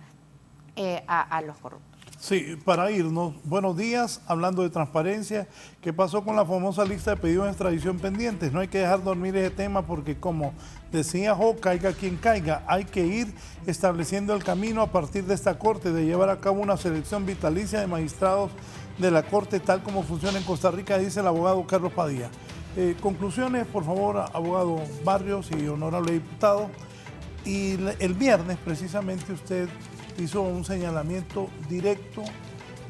a los corruptos. Sí, para irnos, buenos días, hablando de transparencia, ¿qué pasó con la famosa lista de pedidos de extradición pendientes? No hay que dejar dormir ese tema porque, como decía Jo, caiga quien caiga, hay que ir estableciendo el camino a partir de esta Corte, de llevar a cabo una selección vitalicia de magistrados de la Corte, tal como funciona en Costa Rica, dice el abogado Carlos Padilla. Conclusiones, por favor, abogado Barrios y honorable diputado. Y el viernes, precisamente, usted hizo un señalamiento directo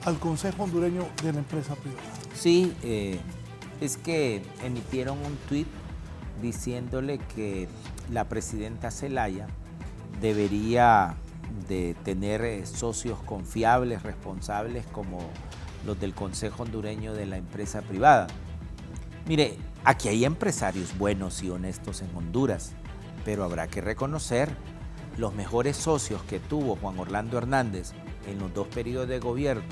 al Consejo Hondureño de la Empresa Privada. Sí, es que emitieron un tuit diciéndole que la presidenta Zelaya debería de tener socios confiables, responsables, como los del Consejo Hondureño de la Empresa Privada. Mire, aquí hay empresarios buenos y honestos en Honduras, pero habrá que reconocer los mejores socios que tuvo Juan Orlando Hernández en los 2 periodos de gobierno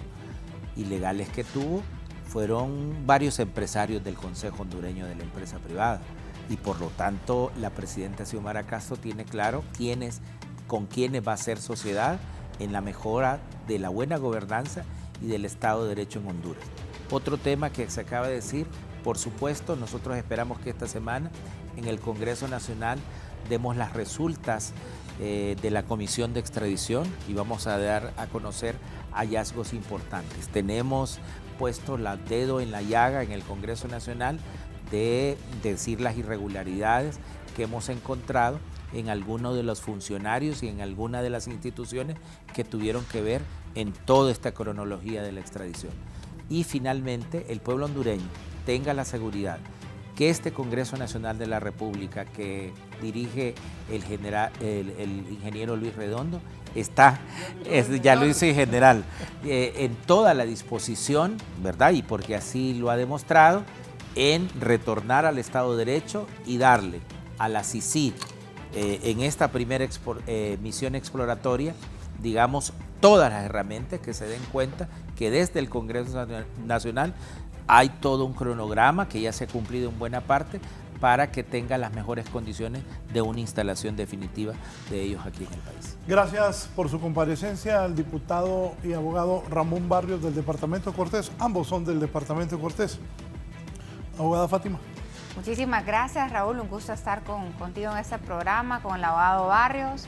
ilegales que tuvo fueron varios empresarios del Consejo Hondureño de la Empresa Privada, y por lo tanto la presidenta Xiomara Castro tiene claro con quiénes va a hacer sociedad en la mejora de la buena gobernanza y del Estado de Derecho en Honduras. Otro tema que se acaba de decir, por supuesto, nosotros esperamos que esta semana en el Congreso Nacional demos las resultas de la Comisión de Extradición y vamos a dar a conocer hallazgos importantes. Tenemos puesto el dedo en la llaga en el Congreso Nacional de decir las irregularidades que hemos encontrado en algunos de los funcionarios y en algunas de las instituciones que tuvieron que ver en toda esta cronología de la extradición. Y finalmente, el pueblo hondureño tenga la seguridad que este Congreso Nacional de la República que dirige el ingeniero Luis Redondo ya lo hice general, en toda la disposición, ¿verdad? Y porque así lo ha demostrado, en retornar al Estado de Derecho y darle a la CICIG en esta primera misión exploratoria, digamos, todas las herramientas que se den cuenta que desde el Congreso Nacional hay todo un cronograma que ya se ha cumplido en buena parte para que tenga las mejores condiciones de una instalación definitiva de ellos aquí en el país. Gracias por su comparecencia al diputado y abogado Ramón Barrios del Departamento de Cortés. Ambos son del Departamento de Cortés. Abogada Fátima. Muchísimas gracias, Raúl. Un gusto estar contigo en este programa, con el abogado Barrios,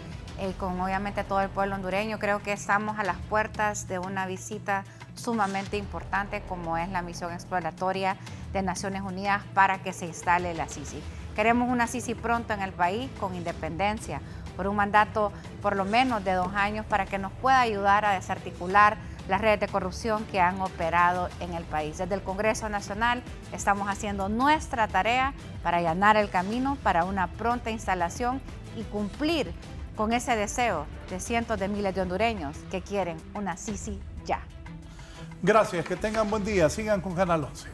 con obviamente todo el pueblo hondureño. Creo que estamos a las puertas de una visita sumamente importante como es la misión exploratoria de Naciones Unidas para que se instale la CICIG. Queremos una CICIG pronto en el país con independencia, por un mandato por lo menos de 2 años para que nos pueda ayudar a desarticular las redes de corrupción que han operado en el país. Desde el Congreso Nacional estamos haciendo nuestra tarea para allanar el camino para una pronta instalación y cumplir con ese deseo de cientos de miles de hondureños que quieren una CICIG ya. Gracias, que tengan buen día. Sigan con Canal 11.